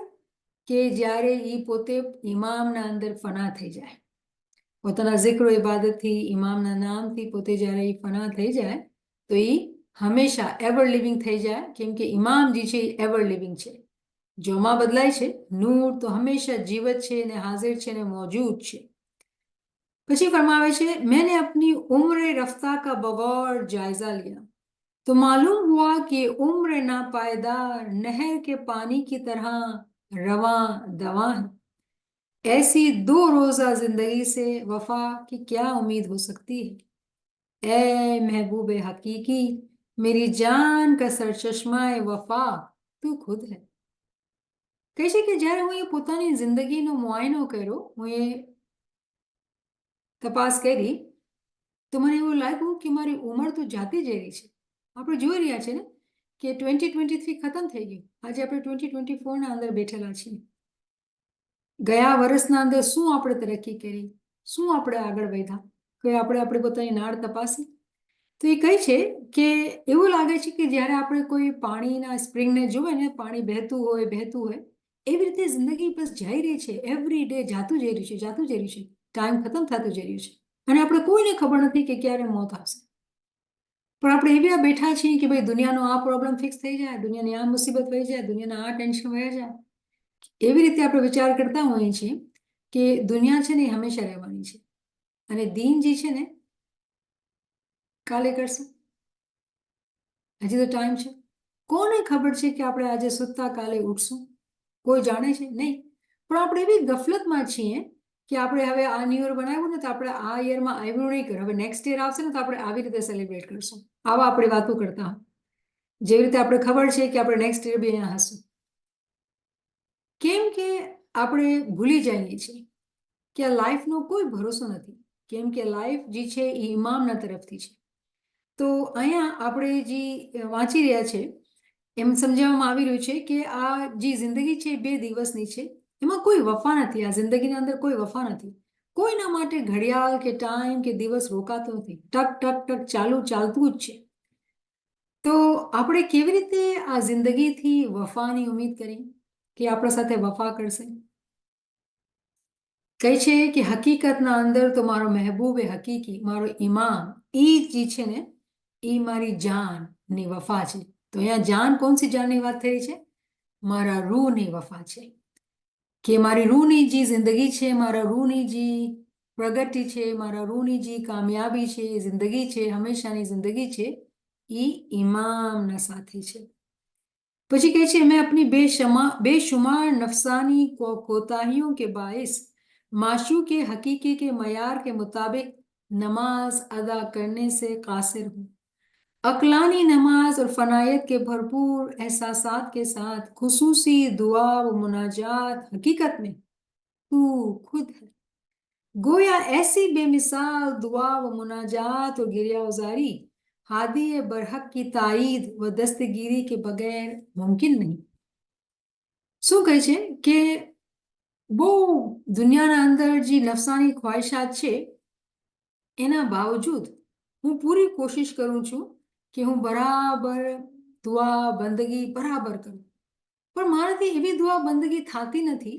કે જ્યારે એ પોતે ઇમામના અંદર ફના થઈ જાય, પોતાના zikr ઇબાદતથી, ઇમામના નામથી પોતે જ્યારે એ ફના થઈ જાય તો એ હંમેશા એવર લિવિંગ થઈ જાય, કેમ કે ઇમામ જે છે એ એવર લિવિંગ છે. જોમાં બદલાય છે, નૂર તો હંમેશા જીવત છે ને હાજર છે ને મોજૂદ છે. પછી ફરમાવે છે मैंने अपनी उम्र रफ्ता का बगौर जायजा लिया तो मालूम हुआ कि उम्र नापायदार नहर के पानी की तरह रवां दवा है. ऐसी दो रोजा जिंदगी से वफा की क्या उम्मीद हो सकती है। ए महबूब हकीकी, मेरी जान का सरचश्मा ए वफा તું ખુદ હે। કહે છે કે જ્યારે હું એ પોતાની જિંદગીનો મુઆયનો કર્યો, હું એ તપાસ કરી, તો મને એવું લાગ્યું કે મારી ઉંમર તો જાતી જઈ રહી છે। આપણે જોઈ રહ્યા છે ને કે 2023 ખતમ થઈ ગયું, આજે આપણે 2024ના અંદર બેઠેલા છીએ। ગયા વર્ષના અંદર શું આપણે તરક્કી કરી, શું આપણે આગળ વધ્યા, કે આપણે આપણી પોતાની નાળ તપાસી। તો એ કહે છે કે એવું લાગે છે કે જ્યારે આપણે કોઈ પાણીના સ્પ્રિંગને જોવે ને, પાણી વહેતું હોય, એવી રીતે જિંદગી બસ જઈ રહી છે, એવરી ડે જાતું જઈ રહ્યું છે, જાતું જઈ રહ્યું છે, ટાઈમ ખતમ થતું જઈ રહ્યું છે, અને આપણે કોઈને ખબર નથી કે ક્યારે મોત આવશે। પણ આપણે એવી બેઠા છીએ કે ભાઈ દુનિયાનો આ પ્રોબ્લેમ ફિક્સ થઈ જાય, દુનિયાની આ મુસીબત વહી જાય, દુનિયાના આ ટેન્શન વહી જાય, એવી રીતે આપણે વિચાર કરતા હોઈએ છીએ કે દુનિયા છે ને એ હંમેશા રહેવાની છે, અને દિન જે છે ને કાલે કરશે, હજી તો ટાઈમ છે। કોને ખબર છે કે આપણે આજે સૂતા કાલે ઉઠશું? કોઈ જાણે છે નહીં। પણ આપણે એવી ગફલતમાં છીએ કે આપણે હવે આ ન્યુ યર બનાવ્યું ને તો આપણે આ યરમાં આવ્યું નહીં કરે, હવે નેક્સ્ટ યર આવશે ને તો આપણે આવી રીતે સેલિબ્રેટ કરશું, આવા આપણે વાતો કરતા હોય, જેવી રીતે આપણે ખબર છે કે આપણે નેક્સ્ટ યર બી અહીંયા હશું। કેમ કે આપણે ભૂલી જઈએ છીએ કે આ લાઈફનો કોઈ ભરોસો નથી, કેમ કે લાઈફ જે છે એ ઇમામના તરફથી છે। તો અહીંયા આપણે જે વાંચી રહ્યા છે એમ સમજાવવામાં આવી રહ્યું છે કે આ જે જિંદગી છે 2 દિવસની છે, એમાં કોઈ વફા નથી, આ જિંદગીની અંદર કોઈ વફા નથી, કોઈના માટે ઘડિયાળ કે ટાઈમ કે દિવસ રોકાતો નથી, ટક ટક ટક ચાલતું જ છે। તો આપણે કેવી રીતે આ જિંદગીથી વફાની ઉમ્મીદ કરી કે આપણા સાથે વફા કરશે? કહે છે કે હકીકતના અંદર તો મારો મહેબૂબે હકીકી, મારો ઇમામ, એ જે છે ને એ મારી જાનની વફા છે। તો અહીંયા જાન કોણસી જાનની વાત થઈ છે? મારા રૂહની વફા છે, કે મારી રૂહની જે જિંદગી છે, મારા રૂહની જે પ્રગતિ છે, મારા રૂહની જે કામયાબી છે, જિંદગી છે, હંમેશાની જિંદગી છે, એ ઇમામના સાથે છે। પછી કહે છે मैं अपनी बेशुमार नफसानी कोताहियों के बाइस माशूक के हकीकी के मयार के मुताबिक नमाज अदा करने से कासिर हूँ। अक्लानी नमाज और फनायत के भरपूर एहसासात के साथ खुसूसी दुआ व मुनाजात हकीकत में तू खुद है। गोया ऐसी बेमिसाल दुआ व मुनाजात और गिरियावजारी हादी बरहक की ताईद व दस्तगीरी के बगैर मुमकिन नहीं। શું કહે છે કે બહુ દુનિયાના અંદર જે નફસાની ખ્વાહિશાત છે એના બાવજૂદ હું પૂરી કોશિશ કરું છું કે હું બરાબર દુઆ બંદગી બરાબર કરું, પણ મારાથી એવી દુઆ બંદગી થતી નથી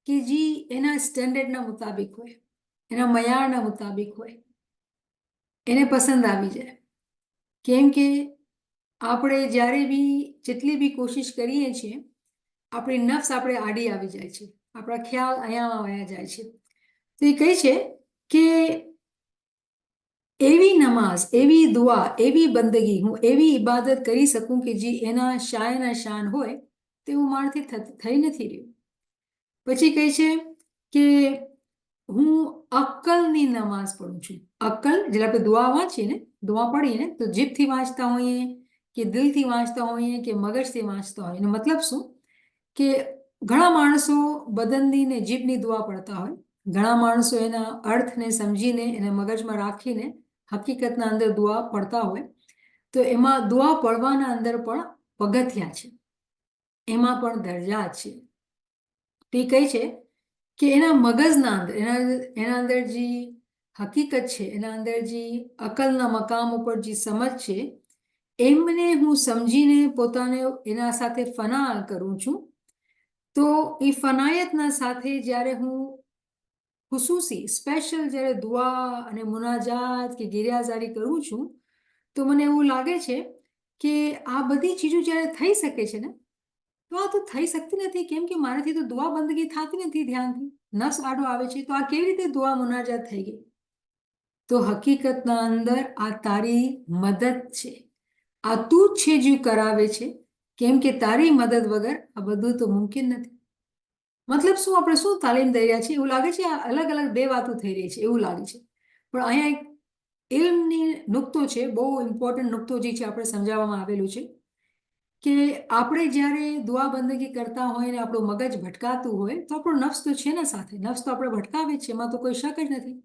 કે જે એના સ્ટેન્ડર્ડના મુતાબિક હોય, એના મયારના મુતાબિક હોય, એને પસંદ આવી જાય। કેમ કે આપણે જ્યારે બી જેટલી બી કોશિશ કરીએ છીએ, આપણી નફ્સ આપણે આડી આવી જાય છે, આપણા ખ્યાલ અહીંયામાં વયા જાય છે। તો એ કહે છે કે એવી નમાઝ, એવી દુઆ, એવી બંદગી, હું એવી ઇબાદત કરી શકું કે જે એના શાયના શાન હોય તેવું મારાથી થઈ નથી રહ્યું। પછી કહે છે કે હું અક્કલની નમાઝ પઢું છું। અક્કલ જ્યારે આપણે દુઆ વાંચીએ ને, દુઆ પઢીએ ને, તો જીભથી વાંચતા હોઈએ કે દિલથી વાંચતા હોઈએ કે મગજથી વાંચતા હોઈએ, એનો મતલબ શું કે ઘણા માણસો બદનની ને જીભની દુઆ પઢતા હોય, ઘણા માણસો એના અર્થને સમજીને એને મગજમાં રાખીને હકીકતના અંદર દુઆ પઢતા હોય। તો એમાં દુઆ પઢવાના અંદર પણ પગથિયા છે, એમાં પણ દરજા છે। તે કહે છે કે એના મગજના અંદર એના અંદર જે હકીકત છે, એના અંદર જે અકલના મકામ ઉપર જે સમજ છે, એમને હું સમજીને પોતાને એના સાથે ફના કરું છું। તો એ ફનાયતના સાથે જ્યારે હું ખુસૂસી સ્પેશિયલ જ્યારે દુઆ અને મુનાજાત કે ગિરિયાઝારી કરું છું, તો મને એવું લાગે છે કે આ બધી ચીજો જ્યારે થઈ શકે છે ને, તો આ તો થઈ શકતી નથી, કેમ કે મારાથી તો દુઆ બંદગી થતી નથી ધ્યાનથી, નસ આડો આવે છે, તો આ કેવી રીતે દુઆ મુનાજાત થઈ ગઈ? તો હકીકતના અંદર આ તારી મદદ છે, આ તું જ છે જે કરાવે છે, કેમ કે તારી મદદ વગર આ બધું તો મુમકિન નથી। મતલબ શું, આપણે શું તાલીમ દઈ રહ્યા છીએ એવું લાગે છે, આ અલગ અલગ બે વાતો થઈ રહી છે એવું લાગે છે. પણ અહીંયા એક ઇલ્મની નુકતો છે, બહુ ઇમ્પોર્ટન્ટ નુકતો જે છે આપણે સમજાવવામાં આવેલું છે કે આપણે જ્યારે દુઆ બંદગી કરતા હોય ને આપણું મગજ ભટકાતું હોય તો આપણો નફ્સ તો છે ને સાથે, નફ્સ તો આપણે ભટકાવે જ છે, એમાં તો કોઈ શક જ નથી.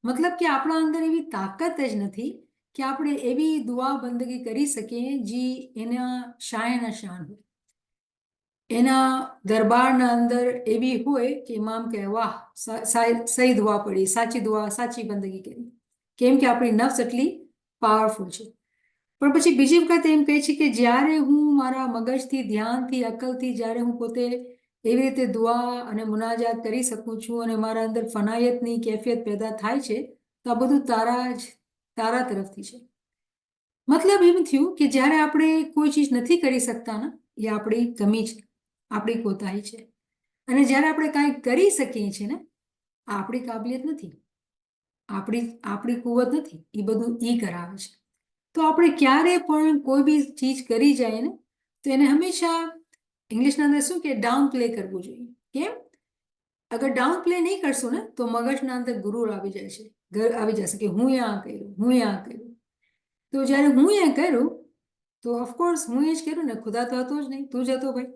મતલબ કે આપણા અંદર એવી તાકાત જ નથી કે આપણે એવી દુઆ બંદગી કરી શકીએ જે એના શાયના શાન હોય, એના દરબારના અંદર એવી હોય કે ઇમામ કહે વાહ, સહી દુઆ પડી, સાચી દુઆ, સાચી બંદગી કરી, કેમ કે આપણી નફ્સ એટલી પાવરફુલ છે. પણ પછી બીજી વખત એમ કહે છે કે જ્યારે હું મારા મગજથી, ધ્યાનથી, અકલથી જ્યારે હું પોતે એવી રીતે દુઆ અને મુનાજાત કરી શકું છું અને મારા અંદર ફનાયતની કેફિયત પેદા થાય છે, તો આ બધું તારા તરફથી છે. મતલબ એમ થયું કે જ્યારે આપણે કોઈ ચીજ નથી કરી શકતા ને, એ આપણી કમી છે, આપણી કોતાહી છે. અને જ્યારે આપણે કાંઈ કરી શકીએ છીએ ને, આ આપણી કાબિલિયત નથી, આપણી કુવત નથી, એ બધું ઈ કરાવે છે. તો આપણે ક્યારે પણ કોઈ બી ચીજ કરી જાય ને તો એને હંમેશા ઇંગ્લિશના અંદર શું કે ડાઉન પ્લે કરવું જોઈએ. કેમ? અગર ડાઉન પ્લે નહીં કરશું ને તો મગજના અંદર ગુરુર આવી જાય છે, આવી જશે કે હું આ કર્યું, હું આ કર્યું. તો જ્યારે હું એ કર્યું તો ઓફકોર્સ હું એ જ કર્યું ને, ખુદા તો હતો જ નહીં, તું જ હતો ભાઈ.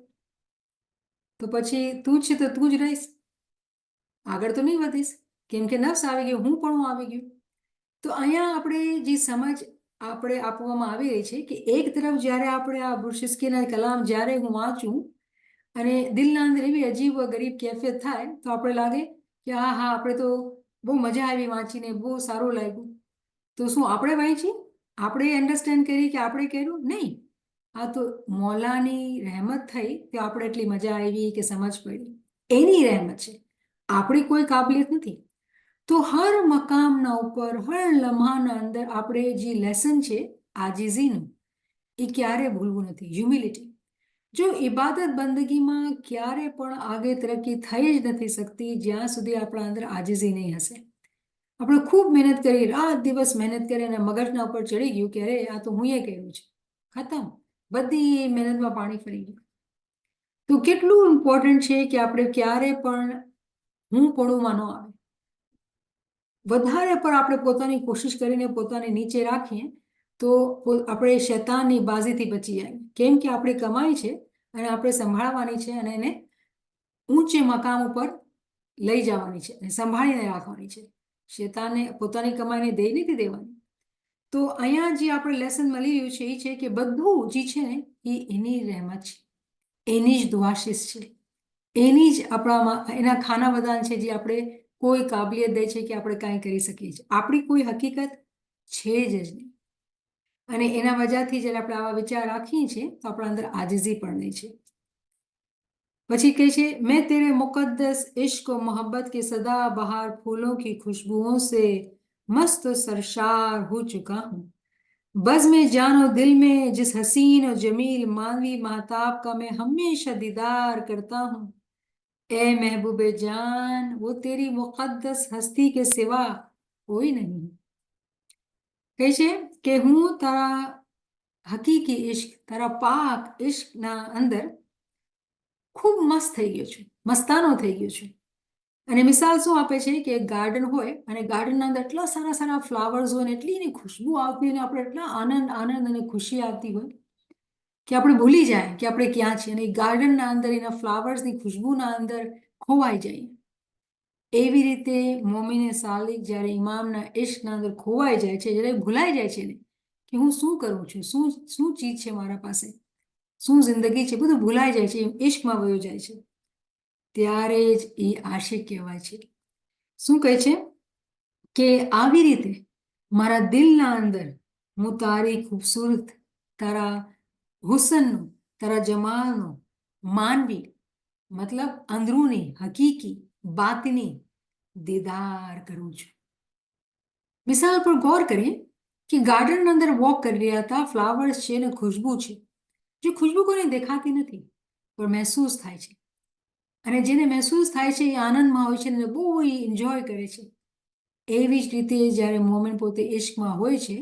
તો પછી તું જ છે તો તું જ રહીશ, આગળ તો નહીં વધીશ, કેમ કે નફ્સ આવી ગયો, હું પણ આવી ગયું. તો અહીંયા આપણે જે સમજ આપણે આપવામાં આવી રહી છે કે એક તરફ જ્યારે આપણે આ બુર્શિસ્કીના કલામ જ્યારે હું વાંચું અને દિલના અંદર એવી અજીબ ગરીબ કેફિયત થાય તો આપણે લાગે કે હા હા, આપણે તો બહુ મજા આવી વાંચીને, બહુ સારું લાગ્યું. તો શું આપણે વાંચી, આપણે અન્ડરસ્ટેન્ડ કરી કે આપણે કર્યું? નહીં, આ તો મૌલાની રહેમત થઈ કે આપણે એટલી મજા આવી કે સમજ પડી, એની રહેમત છે, આપણી કોઈ કાબિલિયત નથી. તો હર મકામના ઉપર, હર લમ્હાના અંદર આપણે જે લેસન છે આજીઝીનું, એ ક્યારે ભૂલવું નથી, હ્યુમિલિટી. જો ઇબાદત બંદગીમાં ક્યારે પણ આગે તરક્કી થઈ જ નથી શકતી જ્યાં સુધી આપણા અંદર આજીઝી નહીં હશે. આપણે ખૂબ મહેનત કરી, રાત દિવસ મહેનત કરી અને મગજના ઉપર ચડી ગયું કે અરે આ તો હું એ કર્યું છે, ખતમ, બધી મહેનતમાં પાણી ફરી ગયું. તો કેટલું ઇમ્પોર્ટન્ટ છે કે આપણે ક્યારે પણ હું પડુંમાં ન આવે, વધારે પર આપણે પોતાની કોશિશ કરીને પોતાને નીચે રાખીએ તો આપણે શૈતાનની બાજીથી બચી જાય. કેમ કે આપણી કમાઈ છે અને આપણે સંભાળવાની છે અને એને ઊંચે મકામ ઉપર લઈ જવાની છે અને સંભાળીને રાખવાની છે. શૈતાનને પોતાની કમાઈને દઈ નથી દેવાની. તો અહીંયા જે આપણે લેસન મળી રહ્યું છે એ છે કે બધું જે છે ને એ એની રહેમત છે, એની જ દુઆશીષ છે, એની જ આપણામાં એના ખાના વદાન છે જે આપણે કોઈ કાબિલિયત દે છે કે આપણે કાંઈ કરી શકીએ છીએ, આપણી કોઈ હકીકત છે જ નહીં. અને એના વજહથી જ્યારે આપણે આવા વિચાર રાખીએ છીએ તો આપણા અંદર આજીઝી પણ નહીં છે. પછી કહે છે मैं तेरे मुकद्दस इश्क और मोहब्बत के सदा बहार फूलों की खुशबुओं से मस्त सरशार हो चुका हूँ. बज़ में जान और दिल में जिस हसीन और जमील मानवी महताब का मैं हमेशा दीदार करता हूँ, ए महबूबे जान, वो तेरी मुकद्दस हस्ती के सिवा कोई नहीं. કહે છે કે હું તારા હકીકી ઇશ્ક, તારા પાક ઇશ્કના અંદર ખૂબ મસ્ત થઈ ગયો છું, મસ્તાનો થઈ ગયો છું. અને મિસાલ શું આપે છે કે એક ગાર્ડન હોય અને ગાર્ડનના અંદર એટલા સારા સારા ફ્લાવર્સ હોય ને એટલી એની ખુશ્બુ આવતી હોય ને આપણે એટલા આનંદ અને ખુશી આવતી હોય કે આપણે ભૂલી જાય કે આપણે ક્યાં છીએ અને ગાર્ડનના અંદર એના ફ્લાવર્સની ખુશ્બુના અંદર ખોવાઈ જાય. એવી રીતે મોમીને સાલિક જ્યારે ઇમામના ઇશ્કના અંદર ખોવાઈ જાય છે, જ્યારે ભૂલાઈ જાય છે ને કે હું શું કરું છું, શું ચીજ છે મારા પાસે, શું જિંદગી છે, બધું ભૂલાઈ જાય છે, ઇશ્કમાં વયો જાય છે, ત્યારે જ એ આશિક કહેવાય છે. શું કહે છે કે આવી રીતે મારા દિલના અંદર હું તારી ખૂબસૂરત, તારા હુસનનો, તારા જમાલનો માનવી મતલબ અંદરૂની હકીકી બાતની દીદાર કરું છું. મિસાલ પર ગૌર કરીએ કે ગાર્ડનના અંદર વોક કરી રહ્યા હતા, ફ્લાવર્સ છે ને ખુશ્બુ છે, જે ખુશ્બુ કોઈને દેખાતી નથી પણ મહેસૂસ થાય છે અને જેને મહેસૂસ થાય છે એ આનંદમાં હોય છે અને બહુ એન્જોય કરે છે. એવી જ રીતે જ્યારે મોમેન પોતે ઇશ્કમાં હોય છે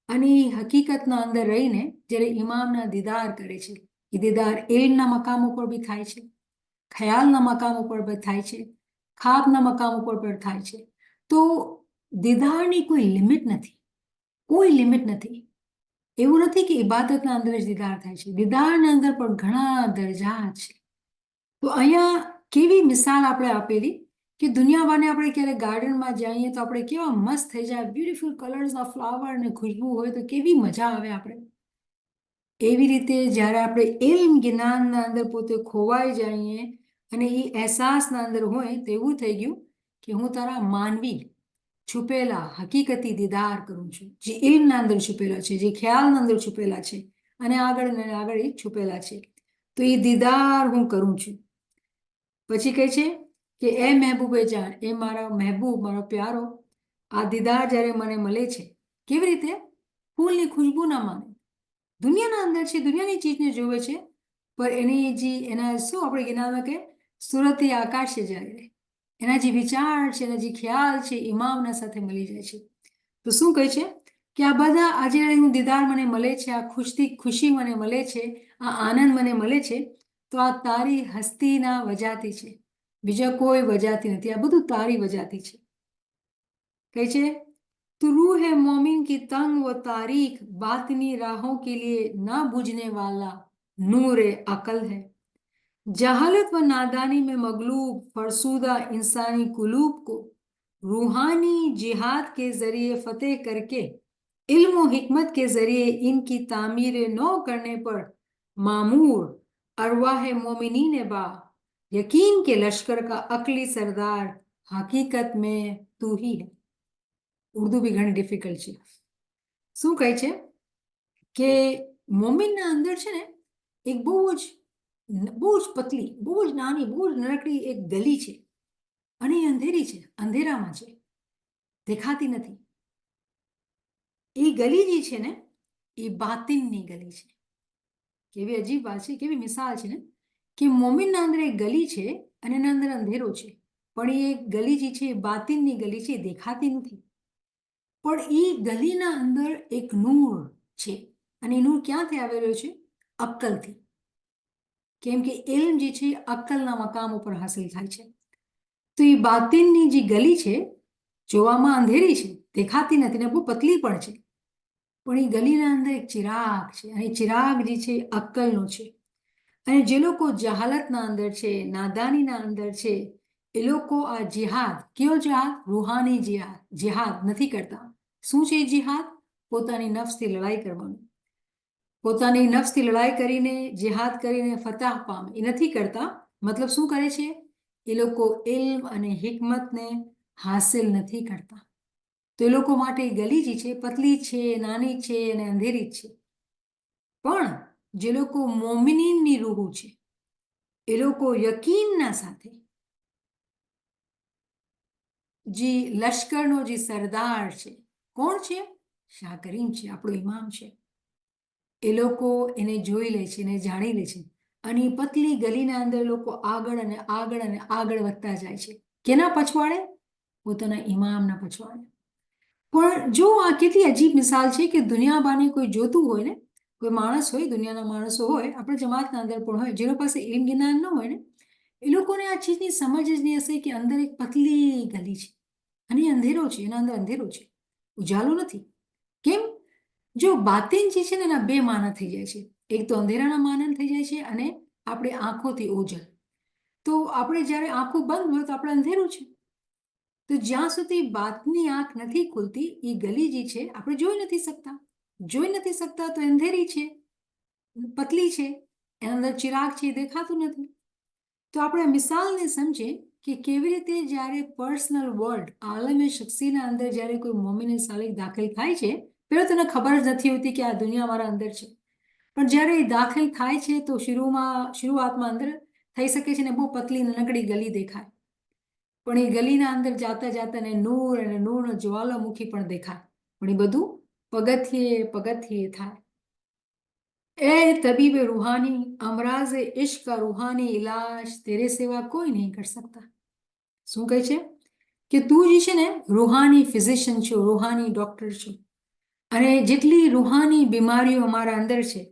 અને એ હકીકતના અંદર રહીને જ્યારે ઇમામના દીદાર કરે છે, એ દીદાર ઇલ્મના મકામ ઉપર બી થાય છે ખ્યાલના મકામ ઉપર પણ થાય છે, ખાબના મકામ ઉપર પણ થાય છે. તો દીદારની કોઈ લિમિટ નથી, કોઈ લિમિટ નથી. એવું નથી કે ઇબાદતના અંદર જ દીદાર થાય છે, દીદારના અંદર પણ ઘણા દરજા છે. તો અહીંયા કેવી મિસાલ આપણે આપેલી કે દુનિયાવાને આપણે ક્યારે ગાર્ડનમાં જઈએ તો આપણે કેવા મસ્ત થઈ જાય, બ્યુટીફુલ કલર્સના ફ્લાવર ને ખુશ્બુ હોય તો કેવી મજા આવે આપણે. એવી રીતે જ્યારે આપણે ઇલ્મ જ્ઞાનના અંદર પોતે ખોવાઈ જઈએ અને એ અહેસાસના અંદર હોય તો એવું થઈ ગયું કે હું તારા માનવી છુપેલા હકીકતી દીદાર કરું છું, જે ઇલ્મના અંદર છુપેલા છે, જે ખ્યાલના અંદર છુપેલા છે અને આગળ ને આગળ એ છુપેલા છે. તો એ દીદાર હું કરું છું. પછી કહે છે કે એ મહેબૂબે જાન, એ મારા મહેબૂબ, મારો પ્યારો, આ દીદાર જ્યારે મને મળે છે કેવી રીતે? ફૂલની ખુશ્બુ ના માને, દુનિયાના અંદર છે, દુનિયાની ચીજને જોવે છે, પણ એની જે એના શું આપણે જ્ઞાનમાં કે સુરતી આકાશે જાય, એના જે વિચાર છે, એના જે ખ્યાલ છે, ઇમામના સાથે મળી જાય છે. તો શું કહે છે કે આ બધા આજે હું દીદાર મને મળે છે, આ ખુશી મને મળે છે, આ આનંદ મને મળે છે, તો આ તારી હસ્તીના વજાતી છે, બીજા કોઈ વજાતી નથી, આ બધું તારી વજાતી છે. કહે છે तू रूह है मोमिन की तंग व तारीख, बातनी राहों के लिए ना बुझने वाला नूर अकल है, जहालत व नादानी में मगलूब फरसूदा इंसानी कुलूब को रूहानी जिहाद के जरिए फतेह करके इल्म व हिकमत के जरिए इनकी तामीर नौ करने पर मामूर अरवाह मोमिनीन बा यकीन के लश्कर का अकली सरदार हकीकत में तू ही है. ઉર્દુ બી ઘણી ડિફિકલ્ટ છે. શું કહે છે કે મોમિનના અંદર છે ને એક બહુ જ પતલી, બહુ જ નાની, બહુ જ નાનકડી એક ગલી છે અને એ અંધેરી છે, અંધેરામાં છે, દેખાતી નથી. એ ગલી જે છે ને એ બાતિનની ગલી છે. કેવી અજીબ વાત છે, કેવી મિસાલ છે ને કે મોમિનના અંદર એક ગલી છે અને એના અંદર અંધેરો છે, પણ એ ગલી જે છે એ બાતિનની ગલી છે, એ દેખાતી નથી. પણ એ ગલીના અંદર એક નૂર છે અને એ નૂર ક્યાંથી આવેલો છે? અક્કલથી. કેમ કે ઇલ્મ જે છે અક્કલના મકામ ઉપર હાસિલ થાય છે. તો એ બાતિનની જે ગલી છે જોવામાં અંધેરી છે, દેખાતી નથી ને બહુ પતલી પણ છે, પણ એ ગલીના અંદર એક ચિરાગ છે અને ચિરાગ જે છે અક્કલનો છે. અને જે લોકો જહાલતના અંદર છે, નાદાનીના અંદર છે, એ લોકો આ જિહાદ, કયો જિહાદ? રૂહાની જિહાદ નથી કરતા. શું છે જિહાદ? પોતાની નફ્સથી લડાઈ કરવાનું, પોતાની નફ્સથી લડાઈ કરીને જિહાદ કરીને ફતહ પામે એ નથી કરતા. મતલબ શું કરે છે? એ લોકો ઇલ્મ અને હિકમતને હાસિલ નથી કરતા. તો એ લોકો માટે ગલી જે છે પતલી છે, નાની છે અને અંધેરી છે. પણ જે લોકો મોમિનીનની રૂહ છે, એ લોકો યકીનના સાથે જે લશ્કરનો જે સરદાર છે, કોણ છે? શાહ કરીમ છે, આપણો ઇમામ છે. એ લોકો એને જોઈ લે છે, એને જાણી લે છે અને એ પતલી ગલીના અંદર લોકો આગળ અને આગળ અને આગળ વધતા જાય છે. કેના પછવાડે? પોતાના ઇમામના પછવાડે. પણ જો આ કેટલી અજીબ મિસાલ છે કે દુનિયાબાને કોઈ જોતું હોય ને, કોઈ માણસ હોય, દુનિયાના માણસો હોય, આપણા જમાતના અંદર પણ હોય, જેનો પાસે ઇલ્મ જ્ઞાન ન હોય ને, એ લોકોને આ ચીજની સમજ જ નહીં હશે કે અંદર એક પતલી ગલી છે અને અંધેરો છે, એના અંદર અંધેરો છે, ઉજાલો નથી. કેમ? જો બાતિન જે છે ને એના બે માના થઈ જાય છે. એક તો અંધેરાના માનન થઈ જાય છે અને આપણે આંખોથી ઓજલ. તો આપણે જ્યારે આંખો બંધ હોય તો આપણે અંધેરું છે. તો જ્યાં સુધી બાતની આંખ નથી ખુલતી એ ગલી જે છે આપણે જોઈ નથી શકતા. જોઈ નથી શકતા તો અંધેરી છે, પતલી છે, એના અંદર ચિરાગ છે, દેખાતું નથી. તો આપણે મિસાલને સમજે કે કેવી રીતે જ્યારે પર્સનલ વર્લ્ડ, આલમે શખ્સીના અંદર જ્યારે કોઈ મોમિન સાલિક દાખલ થાય છે, પેલો તેને ખબર જ નથી હોતી કે આ દુનિયા મારા અંદર છે. પણ જ્યારે એ દાખલ થાય છે તો શરૂઆતમાં અંદર થઈ શકે છે ને બહુ પતલી નાનકડી ગલી દેખાય, પણ એ ગલીના અંદર જાતા જાતા ને નૂર અને નૂરનો જ્વાલામુખી પણ દેખાય. પણ એ બધું પગથિયે પગથિયે થાય. ए तबीब रूहानी, अमराज इश्क का रूहानी इलाज तेरे सिवा कोई नहीं कर सकता. શું કહે છે કે તું જે છે ને રૂહાની ફિઝિશિયન છો, રૂહાની ડોક્ટર છો અને જેટલી રૂહાની બીમારીઓ અમારા અંદર છે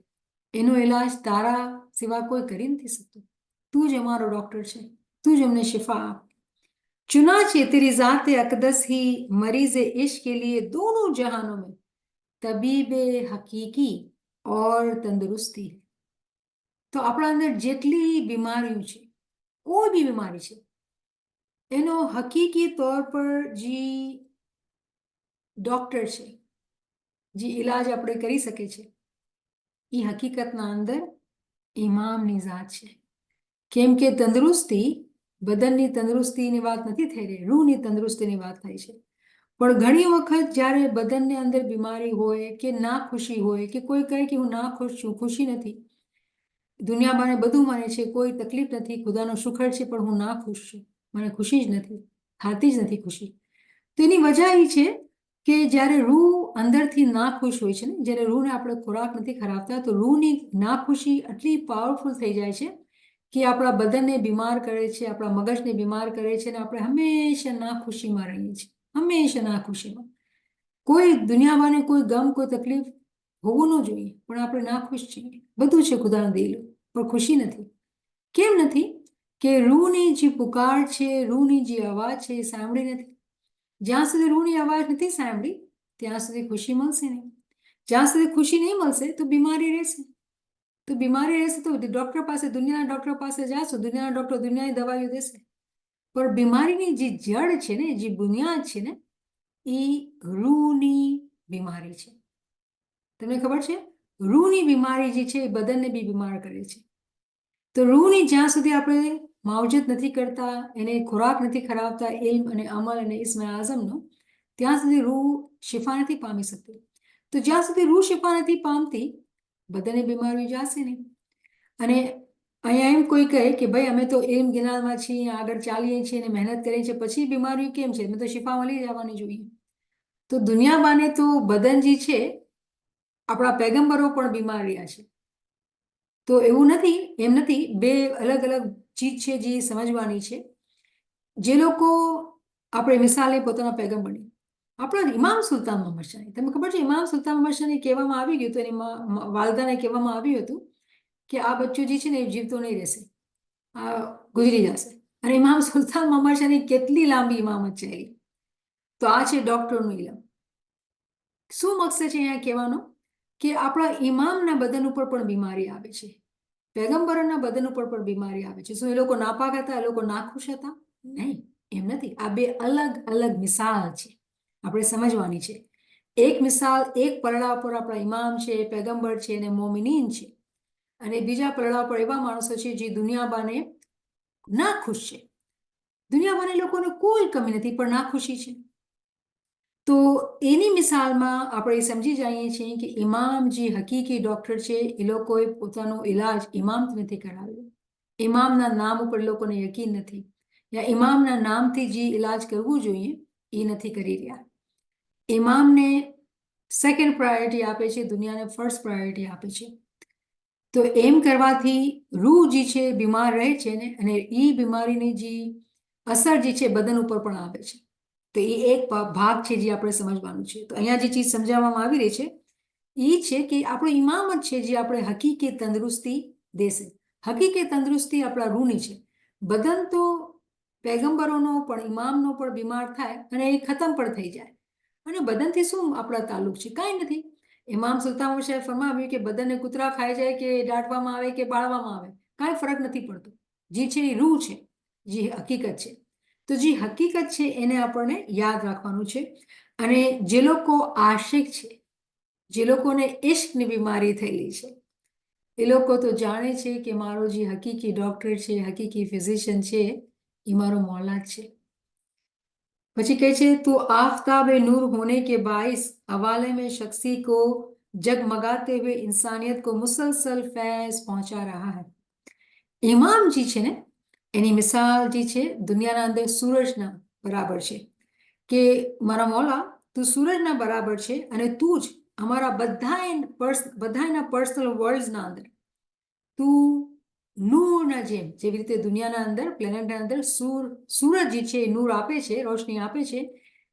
એનો ઇલાજ તારા સિવા કોઈ કરી નથી શકતું. તું જ અમારો ડોક્ટર છે, તું જ અમને શિફા આપ. चुना છે तेरी ज़ात अक़दस ही मरीज़ इश्क के लिए दोनों जहानों में तबीब हकीकी और तंदुरुस्ती. તો આપણા અંદર જેટલી બીમારીઓ છે, કોઈ બી બીમારી છે, એનો હકીકી તौर પર જે ડોક્ટર છે, જે ઈલાજ આપણે કરી શકે છે, એ હકીકતના અંદર ઇમામની ઝાત છે. કેમ કે તંદુરસ્તી, બદનની તંદુરસ્તીની વાત નથી થઈ રહી, રૂહની તંદુરસ્તીની વાત થાય છે. પણ ઘણી વખત જ્યારે બદનની અંદર બીમારી હોય કે ના ખુશી હોય, કે કોઈ કહે કે હું ના ખુશ છું, ખુશી નથી, દુનિયા મને બધું માને છે, કોઈ તકલીફ નથી, ખુદાનો શુક્ર છે, પણ હું ના ખુશ છું, મને ખુશી જ નથી થતી, જ નથી ખુશી. તો એની વજહ એ છે કે જ્યારે રૂહ અંદરથી ના ખુશ હોય છે ને, જ્યારે રૂહને આપણે ખોરાક નથી ખરાબતા, તો રૂહની નાખુશી આટલી પાવરફુલ થઈ જાય છે કે આપણા બદનને બીમાર કરે છે, આપણા મગજને બીમાર કરે છે, અને આપણે હંમેશા નાખુશીમાં રહીએ છીએ, હંમેશા નાખુશીમાં. કોઈ દુનિયામાં કોઈ ગમ, કોઈ તકલીફ હોવું ન જોઈએ, પણ આપણે નાખુશ છીએ. બધું છે ખુદાનું દિલું, પણ ખુશી નથી. કેમ નથી? કે રૂહની જે પુકાર છે, રૂહની જે અવાજ છે, એ સાંભળી નથી. જ્યાં સુધી રૂહની અવાજ નથી સાંભળી, ત્યાં સુધી ખુશી મળશે નહીં. જ્યાં સુધી ખુશી નહીં મળશે, તો બીમારી રહેશે. તો બીમારી રહેશે તો ડોક્ટર પાસે, દુનિયાના ડોક્ટર પાસે જાશો, દુનિયાના ડોક્ટર દુનિયાની દવાઈઓ દેશે, પણ બીમારીની જે જડ છે ને, જે બુનિયાદ છે ને, એ રૂહની બીમારી છે. તમને ખબર છે, રૂહની બીમારી જે છે એ બદનને બી બીમાર કરે છે. તો રૂહની જ્યાં સુધી આપણે માવજત નથી કરતા, એને ખોરાક નથી ખરાબતા, ઇલ્મ અને અમલ અને ઇસ્મ આઝમનો, ત્યાં સુધી રૂહ શિફા નથી પામી શકતી. તો જ્યાં સુધી રૂહ શિફા નથી પામતી, બદનની બીમારી જશે નહીં. અને અહીંયા એમ કોઈ કહે કે ભાઈ અમે તો ઇલ્મ જ્ઞાનમાં છીએ, આગળ ચાલીએ છીએ અને મહેનત કરીએ છીએ, પછી બીમારીઓ કેમ છે, મેં તો શિફા મળી જવાની જોઈએ. તો દુનિયા બાને તો બદન જે છે, આપણા પૈગંબરો પણ બીમાર રહ્યા છે. તો એવું નથી, એમ નથી, બે અલગ અલગ ચીજ છે જે સમજવાની છે. જે લોકો, આપણે મિસાલે પોતાના પૈગંબરની, આપણા ઇમામ સુલતાન મોહમ્મદ શાહની, તમને ખબર છે, ઇમામ સુલતાન મોહમ્મદ શાહને કહેવામાં આવી ગયું હતું, એની વાલદાને કહેવામાં આવ્યું હતું કે આ બચ્ચું જે છે ને એ જીવતો નહીં રહેશે, આ ગુજરી જશે. અને ઇમામ સુલતાન મોહમ્મદ શાહની કેટલી લાંબી ઇમામત છે. તો આ છે ડોક્ટરનું ઇલમ. શું મકસદ છે અહીંયા કહેવાનો? કે આપણા ઇમામના બદન ઉપર પણ બીમારી આવે છે, પૈગંબરોના બદન ઉપર પણ બીમારી આવે છે. શું એ લોકો નાપાક હતા, એ લોકો નાખુશ હતા? નહીં, એમ નથી. આ બે અલગ અલગ મિસાલ છે, આપણે સમજવાની છે. એક મિસાલ, એક પરડા પર આપણા ઇમામ છે, પૈગંબર છે અને મોમિનીન છે, અને બીજા પરડા પર એવા માણસો છે જે દુનિયાબાને નાખુશ છે. દુનિયાબાને લોકોને કોઈ કમી નથી, પણ નાખુશી છે. તો એની મિસાલમાં આપણે સમજી જઈએ છીએ કે ઇમામ જે હકીકી ડોક્ટર છે, એ લોકોએ પોતાનો ઇલાજ ઇમામથી નથી કરાવ્યો. ઇમામના નામ ઉપર લોકોને યકીન નથી, યા ઇમામના નામથી જે ઇલાજ કરવું જોઈએ એ નથી કરી રહ્યા. ઇમામને સેકન્ડ પ્રાયોરિટી આપે છે, દુનિયાને ફર્સ્ટ પ્રાયોરિટી આપે છે. તો એમ કરવાથી રૂહ જે છે બીમાર રહે છે ને, અને એ બીમારીની જે અસર જે છે બદન ઉપર પણ આવે છે. તો એ એક ભાગ છે જે આપણે સમજવાનું છે. તો અહીંયા જે ચીજ સમજાવવામાં આવી રહી છે એ છે કે આપણો ઇમામ જ છે જે આપણે હકીકી તંદુરસ્તી દેશે. હકીકી તંદુરસ્તી આપણા રૂહની છે. બદન તો પૈગંબરોનો પણ, ઇમામનો પણ બીમાર થાય અને એ ખતમ પણ થઈ જાય. અને બદનથી શું આપણા તાલુક છે? કાંઈ નથી. ઇમામ સુલતાન શાહે ફરમાવ્યું કે બદનને કૂતરા ખાઈ જાય કે દાટવામાં આવે કે બાળવામાં આવે, કાંઈ ફરક નથી પડતો. જે છે એ રૂહ છે, જે હકીકત છે. તો જે હકીકત છે એને આપણને યાદ રાખવાનું છે. અને જે લોકો આશિક છે, જે લોકોને ઇશ્કની બીમારી થયેલી છે, એ લોકો તો જાણે છે કે મારો જે હકીકી ડોક્ટર છે, હકીકી ફિઝિશિયન છે, એ મારો મૌલા છે. પછી કહે છે, તો આફતાબ नूर होने के बाइस हवाले में शख्सी को जगमगाते हुए इंसानियत को मुसलसल फैज पहुंचा रहा है. ઇમામ જે છે ને, એની મિસાલ જે છે દુનિયાના અંદર સૂરજના બરાબર છે. કે મારા મૌલા, તું સૂરજના બરાબર છે, અને તું જ અમારા બધાના પર્સનલ વર્લ્ડના અંદર તું નૂરના જેમ, જેવી રીતે દુનિયાના અંદર, પ્લેનેટના અંદર સૂરજ જે છે નૂર આપે છે, રોશની આપે છે,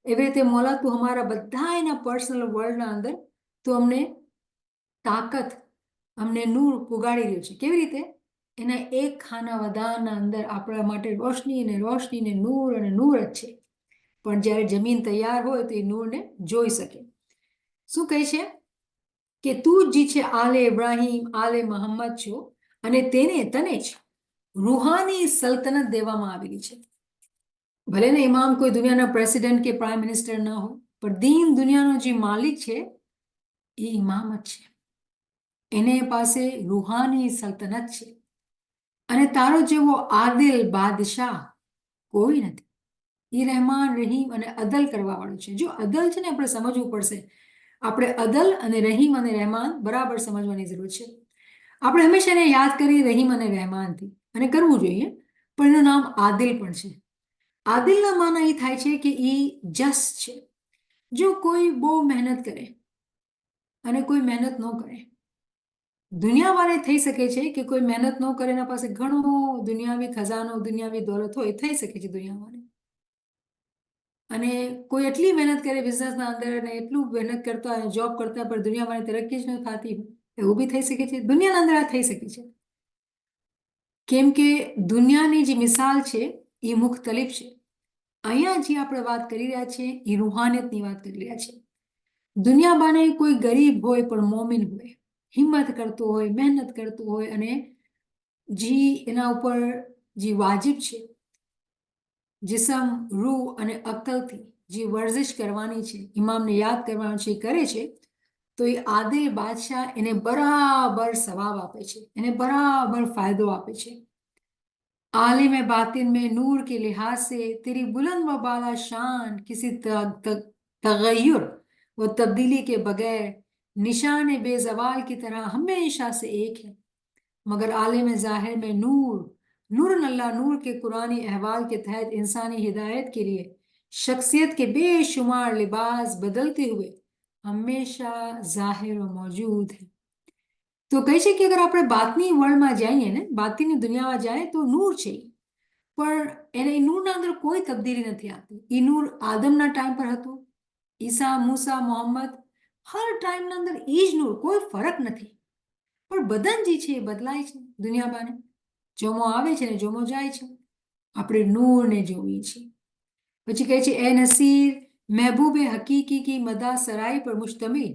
એવી રીતે મૌલા તું અમારા બધાના પર્સનલ વર્લ્ડના અંદર તું અમને તાકાત, અમને નૂર પુગાડી રહ્યો છે. કેવી રીતે? એના એક ખાના વધારના અંદર આપણા માટે રોશની ને રોશની ને નૂર અને નૂર જ છે. પણ જ્યારે જમીન તૈયાર હોય તો એ નૂરને જોઈ શકે. શું કહે છે કે તું જ છે આલે ઇબ્રાહીમ આલે મોહમ્મદ છો અને તને જ રૂહાની સલ્તનત દેવામાં આવેલી છે. ભલે ને ઇમામ કોઈ દુનિયાના પ્રેસિડેન્ટ કે પ્રાઇમ મિનિસ્ટર ના હોય, પણ દીન દુનિયાનો જે માલિક છે એ ઇમામ જ છે. એને પાસે રૂહાની સલ્તનત છે. અને તારો જેવો આદિલ બાદશાહ કોઈ નથી. એ રહેમાન રહીમ અને અદલ કરવા વાળું છે. જો અદલ છે ને આપણે સમજવું પડશે. આપણે અદલ અને રહીમ અને રહેમાન બરાબર સમજવાની જરૂર છે. આપણે હંમેશા એને યાદ કરીએ રહીમ અને રહેમાનથી, અને કરવું જોઈએ, પણ એનું નામ આદિલ પણ છે. આદિલના માના એ થાય છે કે એ જસ્ટ છે. જો કોઈ બહુ મહેનત કરે અને કોઈ મહેનત ન કરે, દુનિયાવાળે થઈ શકે છે કે કોઈ મહેનત ન કરે, એના પાસે ઘણો દુનિયાવી ખજાનો દુનિયાવી દોલત હોય, થઈ શકે છે દુનિયાવાળે, અને કોઈ એટલી મહેનત કરે બિઝનેસના અંદર અને એટલું મહેનત કરતા હોય, જોબ કરતા હોય, પણ દુનિયાવાળે તરક્કી જ ન થતી હોય, એવું બી થઈ શકે છે. દુનિયાના અંદર આ થઈ શકે છે. કેમ કે દુનિયાની જે મિસાલ છે એ મુખ્તલિફ છે. અહીંયા જે આપણે વાત કરી રહ્યા છીએ એ રૂહાનિયતની વાત કરી રહ્યા છીએ. દુનિયા બાને કોઈ ગરીબ હોય પણ મોમિન હોય, હિંમત કરતો હોય, મહેનત કરતો હોય, અને એના ઉપર જે વાજિબ છે જિસમ રૂહ અને અક્કલથી જે વર્જિશ કરવાની છે, ઇમામને યાદ કરવાનું છે, કરે છે, તો એ આદિલ બાદશાહ એને બરાબર સવાબ આપે છે, એને બરાબર ફાયદો આપે છે. आलिम बातिन में नूर के लिहाज से तेरी बुलंद व बाला शान किसी तगय्युर व तब्दीली के बगैर निशान बेजवाल की तरह हमेशा से एक है. मगर आलिम जाहिर में नूर अल्लाह नूर के कुरानी अहवाल के तहत इंसानी हिदायत के लिए शख्सियत के बेशुमार लिबास बदलते हुए हमेशा जाहिर और मौजूद है. તો કહે છે કે અગર આપણે બાતની વર્લ્ડમાં જઈએ ને, બાતની દુનિયામાં જાય તો નૂર છે, પણ એને નૂરના અંદર કોઈ તબદીલી નથી આવતી. એ નૂર આદમના ટાઈમ પર હતું, ઈસા મૂસા મોહમ્મદ, હર ટાઈમના અંદર એ જ નૂર, કોઈ ફરક નથી. પણ બદન જે છે એ બદલાય છે દુનિયામાં. જોમો આવે છે ને જોમો જાય છે. આપણે નૂરને જોઈએ છીએ. પછી કહે છે એ નસીર महबूब हकीकी की मदा सराय पर मुश्तमिल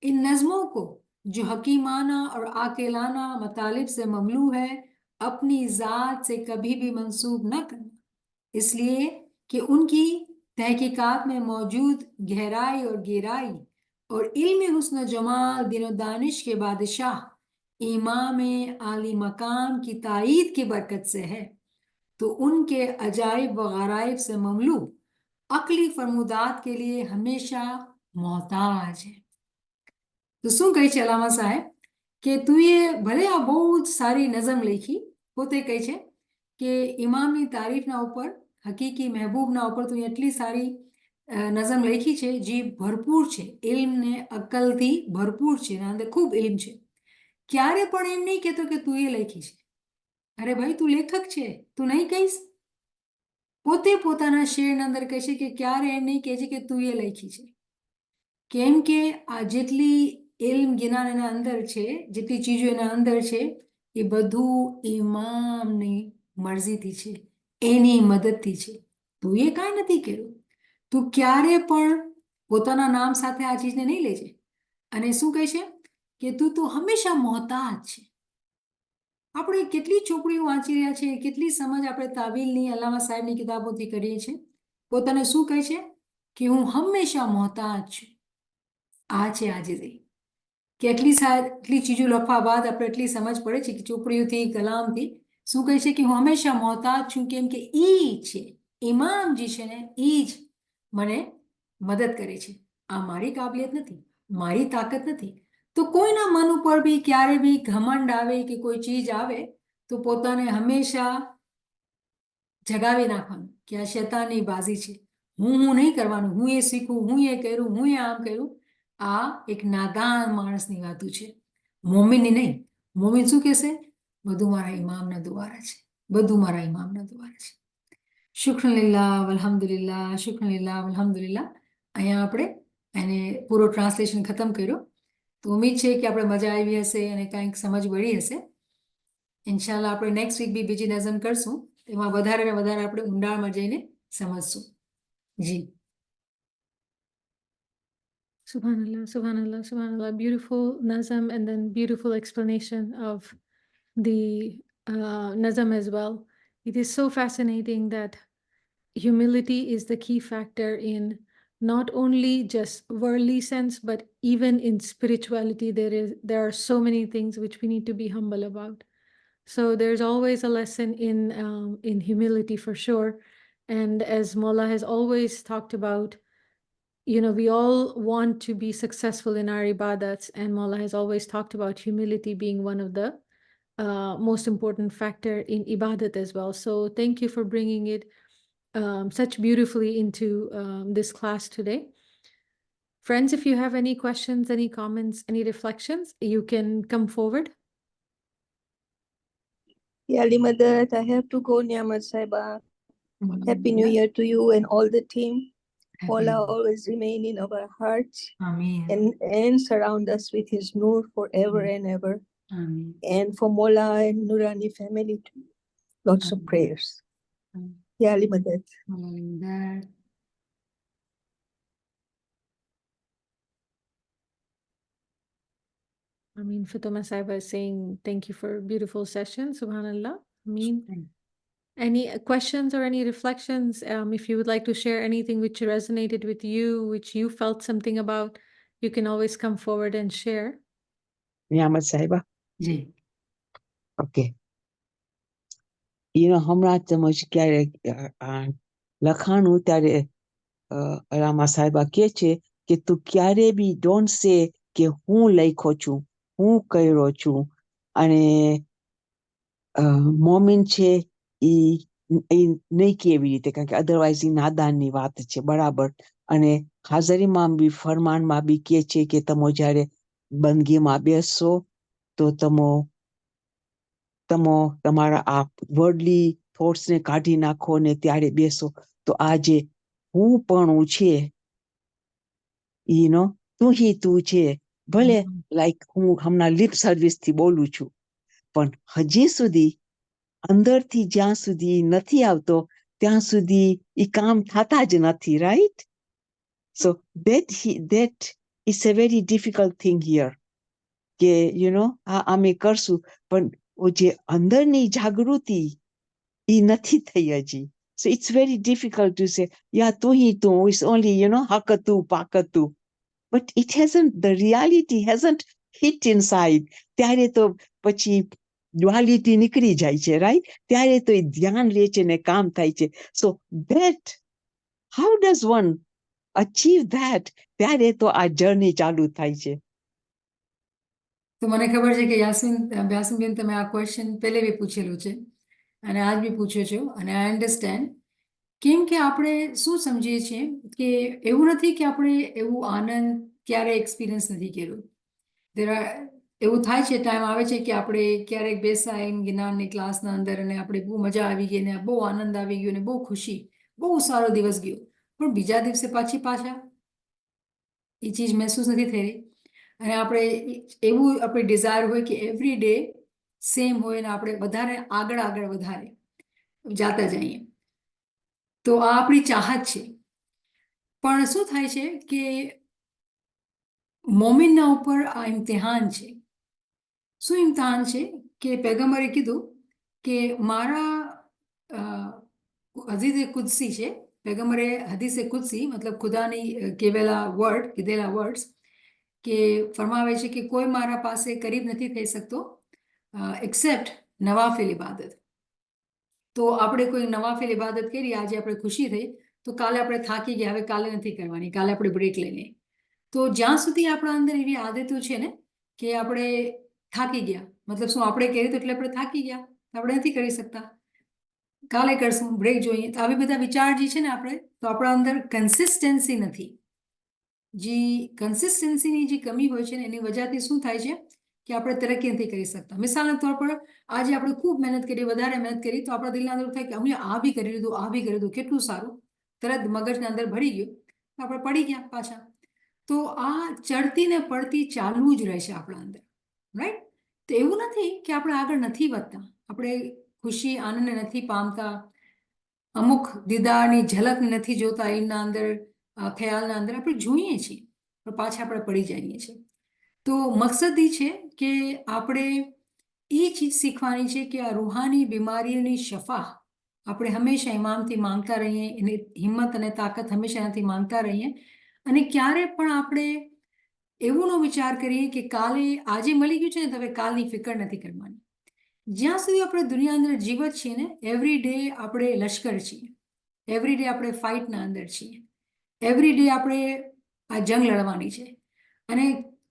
इन नज़मों को जो हकीमाना और आकिलाना मतालिब से ममलू है अपनी ज़ात से कभी भी मंसूब न करना, इसलिए कि उनकी तहकीकात में मौजूद गहराई और गहराई और इल्म हुस्न जमाल दिनो दानिश के बादशाह इमाम आली मकाम की तायीद की बरकत से है, तो उनके अजाइब व गराइब से ममलू अकली फरमुदात के लिए हमेशा मोहताज है. તો શું કહે છે અલામા સાહેબ કે તું એ ભલે આ બહુ જ સારી નઝમ લખી, પોતે કહે છે કે ઇમામની તારીફના ઉપર, હકીકી મહેબૂબના ઉપર તું એટલી સારી નઝમ લખી છે જે ભરપૂર છે, ઇલ્મ ને અક્કલથી ભરપૂર છે, એના અંદર ખૂબ ઇલ્મ છે. ક્યારે પણ એમ નહીં કહેતો કે તું એ લખી છે. અરે ભાઈ તું લેખક છે, તું નહીં કહીશ? પોતે પોતાના શેરના અંદર કહેશે કે ક્યારે એમ નહીં કહે છે કે તું એ લખી છે. કેમ કે આ જેટલી ઇલ્મ જ્ઞાન એના અંદર છે, જેટલી ચીજો એના અંદર છે, એ બધું ઇમામની મરજીથી છે, એની મદદથી છે. તું એ કાંઈ નથી કર્યું. તું ક્યારે પણ પોતાના નામ સાથે આ ચીજને નહીં લેજે. અને શું કહે છે કે તું તો હંમેશા મોહતાજ છે. આપણે કેટલી ચોપડીઓ વાંચી રહ્યા છીએ, કેટલી સમજ આપણે તાવીલની, અલ્લામા સાહેબની કિતાબોથી કરીએ છીએ. પોતાને શું કહે છે કે હું હંમેશા મોહતાજ છું. આ છે આજીઝી. કેટલી ચીજો લખવા બાદ આપણે એટલી સમજ પડે છે કે ચોપડીઓથી, કલામથી, શું કહે છે કે હું હંમેશા મોહતાજ છું, કેમ કે ઈ છે ઇમામ જે છે ને, ઈ જ મને મદદ કરે છે. આ મારી કાબલિયત નથી, મારી તાકાત નથી. તો કોઈના મન ઉપર બી ક્યારે બી ઘમંડ આવે કે કોઈ ચીજ આવે તો પોતાને હંમેશા જગાવી નાખવાનું કે આ શૈતાનની બાજી છે, હું નહીં કરવાનું, હું એ શીખું, હું એ કર્યું, હું એ આમ કર્યું. આ એક નાદાન માણસની વાતું છે, મોમિનની નહીં. મોમિન શું કહેશે? બધું મારા ઇમામના દ્વારા છે, બધું મારા ઇમામના દ્વારા છે. શુક્રલિલ્લાહ અલ્હમ્દુલિલ્લાહ, શુક્રલિલ્લાહ અલ્હમ્દુલિલ્લાહ. અહીંયા આપણે એને પૂરો ટ્રાન્સલેશન ખતમ કર્યો. તો ઉમ્મીદ છે કે આપણે મજા આવી હશે અને કંઈક સમજ પડી હશે. ઇન્શાલ્લાહ આપણે નેક્સ્ટ વીક બી બીજી નઝમ કરશું, એમાં વધારે ને વધારે આપણે ઊંડાણમાં જઈને સમજશું. જી. Subhanallah, subhanallah, subhanallah. Beautiful nazam and then beautiful explanation of the nazam as well. It is so fascinating that humility is the key factor in not only just worldly sense, but even in spirituality. There are so many things which we need to be humble about. So there's always a lesson in humility for sure. And as Mola has always talked about, we all want to be successful in our ibadats, and Mola has always talked about humility being one of the most important factor in ibadat as well. So thank you for bringing it such beautifully into this class today. Friends, if you have any questions, any comments, any reflections, you can come forward. Yeah, Ali Madad, I have to go, Niamat Saiba. Happy New Year to you and all the team. Mola always remain in our hearts Ameen. and surround us with his nur forever and ever. Ameen. And for Mola and Nurani family too. Lots of prayers. Yeah, Ali Madad. That. I mean, Fatuma Saiba is saying, thank you for a beautiful session. Subhanallah. I mean, any questions or any reflections? If you would like to share anything which resonated with you, which you felt something about, you can always come forward and share. Niamat Sahiba. G. Okay. હમણાં તેમજ ક્યારેક લખાણું ત્યારે રામા સાહેબા કહે છે કે તું ક્યારે બી don't સે કે હું લખ્યો છું, હું કર્યો છું. અને મોમિન છે એ નહીં કે એવી રીતે, કારણ કે અધરવાઇઝ એ નાદાનની વાત છે, બરાબર. અને હાજરીમાં બી ફરમાનમાં બી કહે છે કે તમે જ્યારે બંદગીમાં બેસશો તો તમારા આ વર્ડલી થોટ્સને કાઢી નાખો ને ત્યારે બેસો. તો આ જે હું પણ છે, તું છે, ભલે લાઈક હું હમણાં લિપ સર્વિસ થી બોલું છું, પણ હજી સુધી અંદરથી જ્યાં સુધી નથી આવતો ત્યાં સુધી એ કામ થતા જ નથી, right? So that is a very difficult thing here. કે અમે કરશું, પણ જે અંદરની જાગૃતિ એ નથી થઈ હજી. So it's very difficult to say, yeah, tu, it's only, hakatu, pakatu. But it hasn't, the reality hasn't hit inside. ત્યારે તો પછી duality નીકળી જાય છે, right? ત્યારે તો એ ધ્યાન લે છે ને કામ થાય છે. So that, how does one achieve that? ત્યારે તો આ journey ચાલુ થાય છે. તો મને ખબર છે કે યાસીનબેન તમે આ ક્વેશ્ચન પહેલે બી પૂછેલું છે અને આજ બી પૂછ્યો છો, અને આઈ અન્ડરસ્ટેન્ડ. કેમ કે આપણે શું સમજીએ છીએ કે એવું નથી કે આપણે એવું આનંદ ક્યારે એક્સપિરિયન્સ નથી કર્યું. એવું થાય છે, ટાઈમ આવે છે કે આપણે ક્યારેક બેસાય જ્ઞાનની ક્લાસના અંદર અને આપણે બહુ મજા આવી ગઈ ને બહુ આનંદ આવી ગયો ને બહુ ખુશી, બહુ સારો દિવસ ગયો, પણ બીજા દિવસે પાછા એ ચીજ મહેસૂસ નથી થઈ રહી. અને આપણે એવું આપણે ડિઝાયર હોય કે એવરી ડે સેમ હોય ને આપણે આગળ વધારે જાતા જઈએ. તો આ આપણી ચાહત છે. પણ શું થાય છે કે મોમિનના ઉપર આ ઇમ્તિહાન છે. શું ઇમ્તિહાન છે કે પૈગંબરે કીધું કે મારા હદીસે કુદસી છે, પૈગંબરે હદીસે કુદસી મતલબ ખુદાની કીધેલા વર્ડ્સ કે ફરમાવે છે કે કોઈ મારા પાસે કરીબ નથી થઈ શકતો એક્સેપ્ટ નવાફિલ ઇબાદત. તો આપણે કોઈ નવાફિલ ઇબાદત કરી, આજે આપણે ખુશી થઈ, તો કાલે આપણે થાકી ગયા, હવે કાલે નથી કરવાની, કાલે આપણે બ્રેક લઈ લઈએ. તો જ્યાં સુધી આપણા અંદર એવી આદતો છે ને કે આપણે થાકી ગયા, મતલબ શું આપણે કર્યું તો એટલે આપણે થાકી ગયા, આપણે નથી કરી શકતા, કાલે કરશું, બ્રેક જોઈએ, તો આવી બધા વિચાર જે છે ને આપણે, તો આપણા અંદર કન્સિસ્ટન્સી નથી. જે કન્સિસ્ટન્સીની જે કમી હોય છે ને એની વજહથી શું થાય છે કે આપણે તરક્કી નથી કરી શકતા. મિસાલના તौर પર આજે આપણે ખૂબ મહેનત કરી, વધારે મહેનત કરી, તો આપણા દિલના અંદર થાય કે અમે આ બી કરી લીધું, કેટલું સારું, તરત મગજના અંદર ભરી ગયું, તો આપણે પડી ગયા પાછા. તો આ ચડતી ને પડતી ચાલુ જ રહે છે આપણા અંદર, રાઈટ? તો એવું નથી કે આપણે આગળ નથી વધતા, આપણે ખુશી આનંદને નથી પામતા, અમુક દીદારની ઝલક નથી જોતા એના અંદર, ખ્યાલના અંદર આપણે જોઈએ છીએ પણ પાછા આપણે પડી જઈએ છીએ. તો મકસદ એ છે કે આપણે એ ચીજ શીખવાની છે કે આ રૂહાની બીમારીઓની શફા આપણે હંમેશા ઇમામથી માંગતા રહીએ, એની હિંમત અને તાકાત હંમેશા એનાથી માંગતા રહીએ, અને ક્યારે પણ આપણે એવું નો વિચાર કરીએ કે કાલે આજે મળી ગયું છે ને તો હવે કાલની ફિકર નથી કરવાની. જ્યાં સુધી આપણે દુનિયા અંદર જીવત છીએ ને, એવરી ડે આપણે લશ્કર છીએ, એવરી ડે આપણે ફાઇટના અંદર છીએ, એવરી ડે આપણે આ જંગ લડવાની છે. અને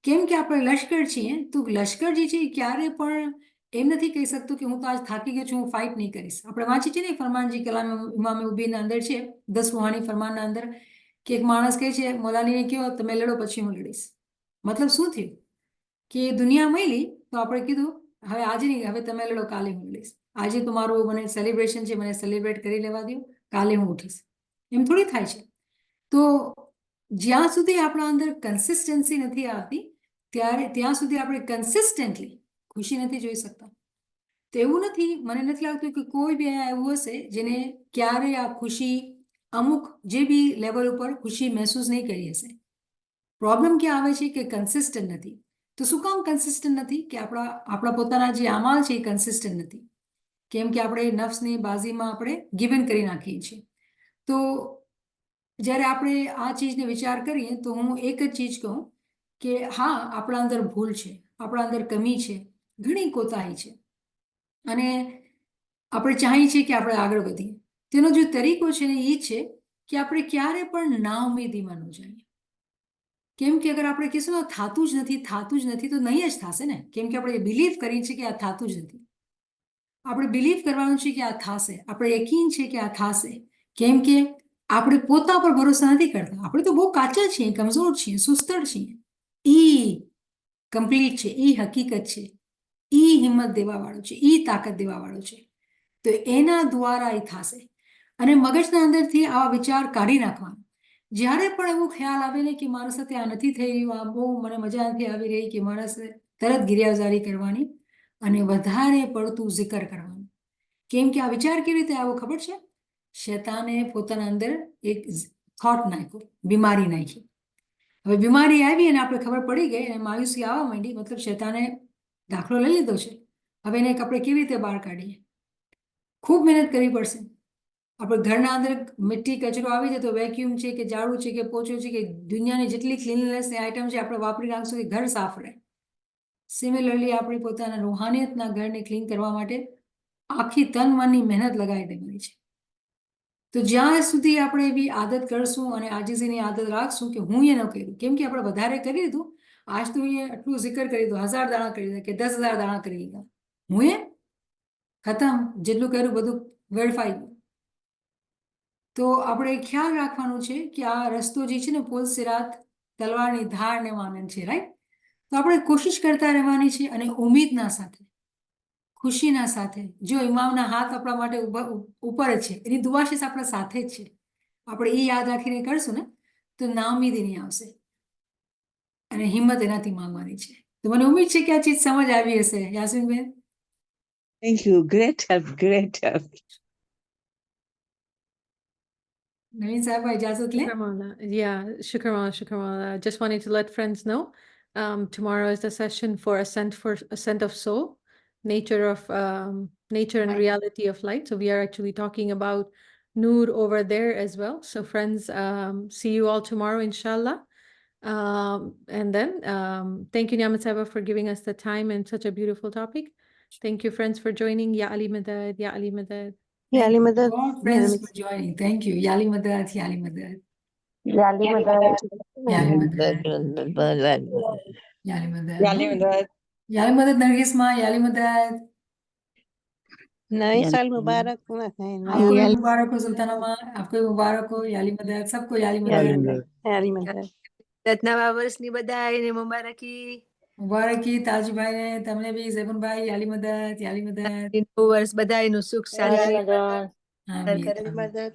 કેમ કે આપણે લશ્કર છીએ તો લશ્કર જે છે એ ક્યારે પણ એમ નથી કહી શકતું કે હું તો આજ થાકી ગયો છું, હું ફાઇટ નહીં કરીશ. આપણે વાંચીએ છીએ ને ફરમાનજી કલામ ઇમામે ઉબીના અંદર છે 10 રૂહાની ફરમાનના અંદર કે એક માણસ કહે છે મોલાનીને કહો તમે લડો પછી હું લડીશ. મતલબ શું થયું કે દુનિયા મળી તો આપણે કીધું હવે આજે નહીં, હવે તમે લડો, કાલે હું લડીશ. આજે તમારું મને સેલિબ્રેશન છે, મને સેલિબ્રેટ કરી લેવા દો, કાલે હું ઉઠીશ. એમ થોડી થાય છે. તો જ્યાં સુધી આપણા અંદર કન્સિસ્ટન્સી નથી આવતી ત્યાં સુધી આપણે કન્સિસ્ટન્ટલી ખુશી નથી જોઈ શકતા. તો એવું નથી, મને નથી લાગતું કે કોઈ બી અહીંયા એવું હશે જેને ક્યારે આ ખુશી અમુક જે બી લેવલ ઉપર ખુશી મહેસૂસ નહીં કરી હશે. પ્રોબ્લેમ ક્યાં આવે છે કે કન્સિસ્ટન્ટ નથી. તો શું કામ કન્સિસ્ટન્ટ નથી? કે આપણા પોતાના જે અમાલ છે એ કન્સિસ્ટન્ટ નથી. કેમ કે આપણે નફ્સની બાજીમાં આપણે ગિવન કરી નાખીએ છીએ. તો જ્યારે આપણે આ ચીજને વિચાર કરીએ તો હું એક જ ચીજ કહું કે હા, આપણા અંદર ભૂલ છે, આપણા અંદર કમી છે, ઘણી કોતાહી છે, અને આપણે ચાહીએ છીએ કે આપણે આગળ વધીએ. તેનો જે તરીકો છે ને એ છે કે આપણે ક્યારે પણ નાઉમીદીમાં ન જઈએ. કેમ કે અગર આપણે કહીશું થતું જ નથી તો નહીં જ થશે ને. કેમ કે આપણે બિલીવ કરીએ છીએ કે આ થતું જ નથી. આપણે બિલીવ કરવાનું છે કે આ થશે, આપણે યકીન છે કે આ થશે. કેમ કે આપણે પોતા પર ભરોસા નથી કરતા. આપણે તો બહુ કાચા છીએ, કમજોર છીએ, સુસ્તર છીએ. ઈ કમ્પ્લીટ છે, ઈ હકીકત છે, ઈ હિંમત દેવા વાળો છે, ઈ તાકાત દેવા વાળો છે. તો એના દ્વારા એ થશે. અને મગજના અંદરથી આવા વિચાર કાઢી નાખવાનો. જ્યારે પણ એવો ખ્યાલ આવે ને કે મારા સાથે આ નથી થઈ રહ્યું, આ બહુ મને મજા નથી આવી રહી, કે માણસે તરત ગિરિયાઝારી કરવાની અને વધારે પડતું zikr કરવાનું. કેમ કે આ વિચાર કેવી રીતે આવો ખબર છે? શૈતાને પોતાના અંદર એક થોટ નાખ્યો, બીમારી નાખી. હવે બીમારી આવી અને આપણે ખબર પડી ગઈ અને માયુસી આવવા માંડી, મતલબ શૈતાને દાખલો લઈ લીધો છે. હવે એને આપણે કેવી રીતે બહાર કાઢીએ? ખૂબ મહેનત કરવી પડશે. આપણે ઘરના અંદર મિટ્ટી કચરો આવી જાય તો વેક્યુમ છે કે ઝાડુ છે કે પોછો છે કે દુનિયાની જેટલી ક્લીનનેસની આઈટમ છે આપણે વાપરી નાખશું કે ઘર સાફ રહે. સિમિલરલી આપણે પોતાના રૂહાનિયતના ઘરને ક્લીન કરવા માટે આખી તન મનની મહેનત લગાવી દેવાની છે. તો જ્યાં સુધી આપણે એવી આદત કરશું અને આજીજીની આદત રાખશું કે હું એ ન કર્યું, કેમ કે આપણે વધારે કરી દીધું, આજ તો એ આટલું zikr કરી દીધું, 1000 દાણા કરી દીધા કે 10,000 દાણા કરી દીધા, હું એ ખતમ, જેટલું કર્યું બધું વેડફાઈ ગયું. તો આપણે ખ્યાલ રાખવાનું છે કે આ રસ્તો જે છે ને પોલ સિરાત તલવારની ધારને માનન છે, રાઈટ? તો આપણે કોશિશ કરતા રહેવાની છે અને ઉમ્મીદના સાથે, ખુશીના સાથે. જો ઇમામના હાથ આપણા માટે ઉપર જ છે, એની દુઆશીસ આપણા સાથે જ છે. આપણે એ યાદ રાખીને કરશું ને તો નાઉમીદી નહીં આવશે અને હિંમત એનાથી માંગવાની છે. તો મને ઉમ્મીદ છે કે આ ચીજ સમજ આવી હશે. યાસ્મીનબેન, Thank you. Great help. Great help. નવીન સાહેબ ઇજાજત લે. Shukr Maula. Yeah, Shukr Maula, Shukr Maula. Just wanted to let friends know, tomorrow is the session for ascent of soul, nature and Right. reality of light. So we are actually talking about Noor over there as well. So friends, see you all tomorrow, inshallah. And then thank you, Niamat Saiba, for giving us the time and such a beautiful topic. Thank you, friends, for joining. Ya Ali Madad, Ya Ali Madad. Yeah, Ali Madad. All friends for joining. Thank you. Yali Madad, Yali Madad, Yali Madad. Yali Madad, Yali Madad. Yali Madad Nargisma, Yali Madad. नए साल मुबारक हो। आपको भी मुबारक हो सुल्ताना माँ, आपको भी मुबारक हो याली मदद, सबको याली मदद. याली मदद. નવા વર્ષની બધાયને મુબારકી. મુબારકી તાજભાઈ ને, તમને બી ઝેબુનભાઈ યાલી મદદ, યાલી મદદ. નવું વર્ષ બધાયનું સુખ શાંતિ આમીન. मदद.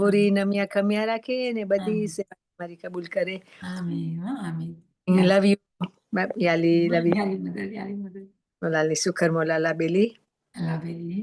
બોરી નમ્યા ખમ્યા રાખે ને બધી આમીન. સેવા તમારી કબૂલ કરે. આમીન. હા, આમીન. લવ યુ યાલી, લવ યુ. યાલી મદદ, યાલી મદદ. મોલાલી સુખર મોલાલા બેલી લાભેલી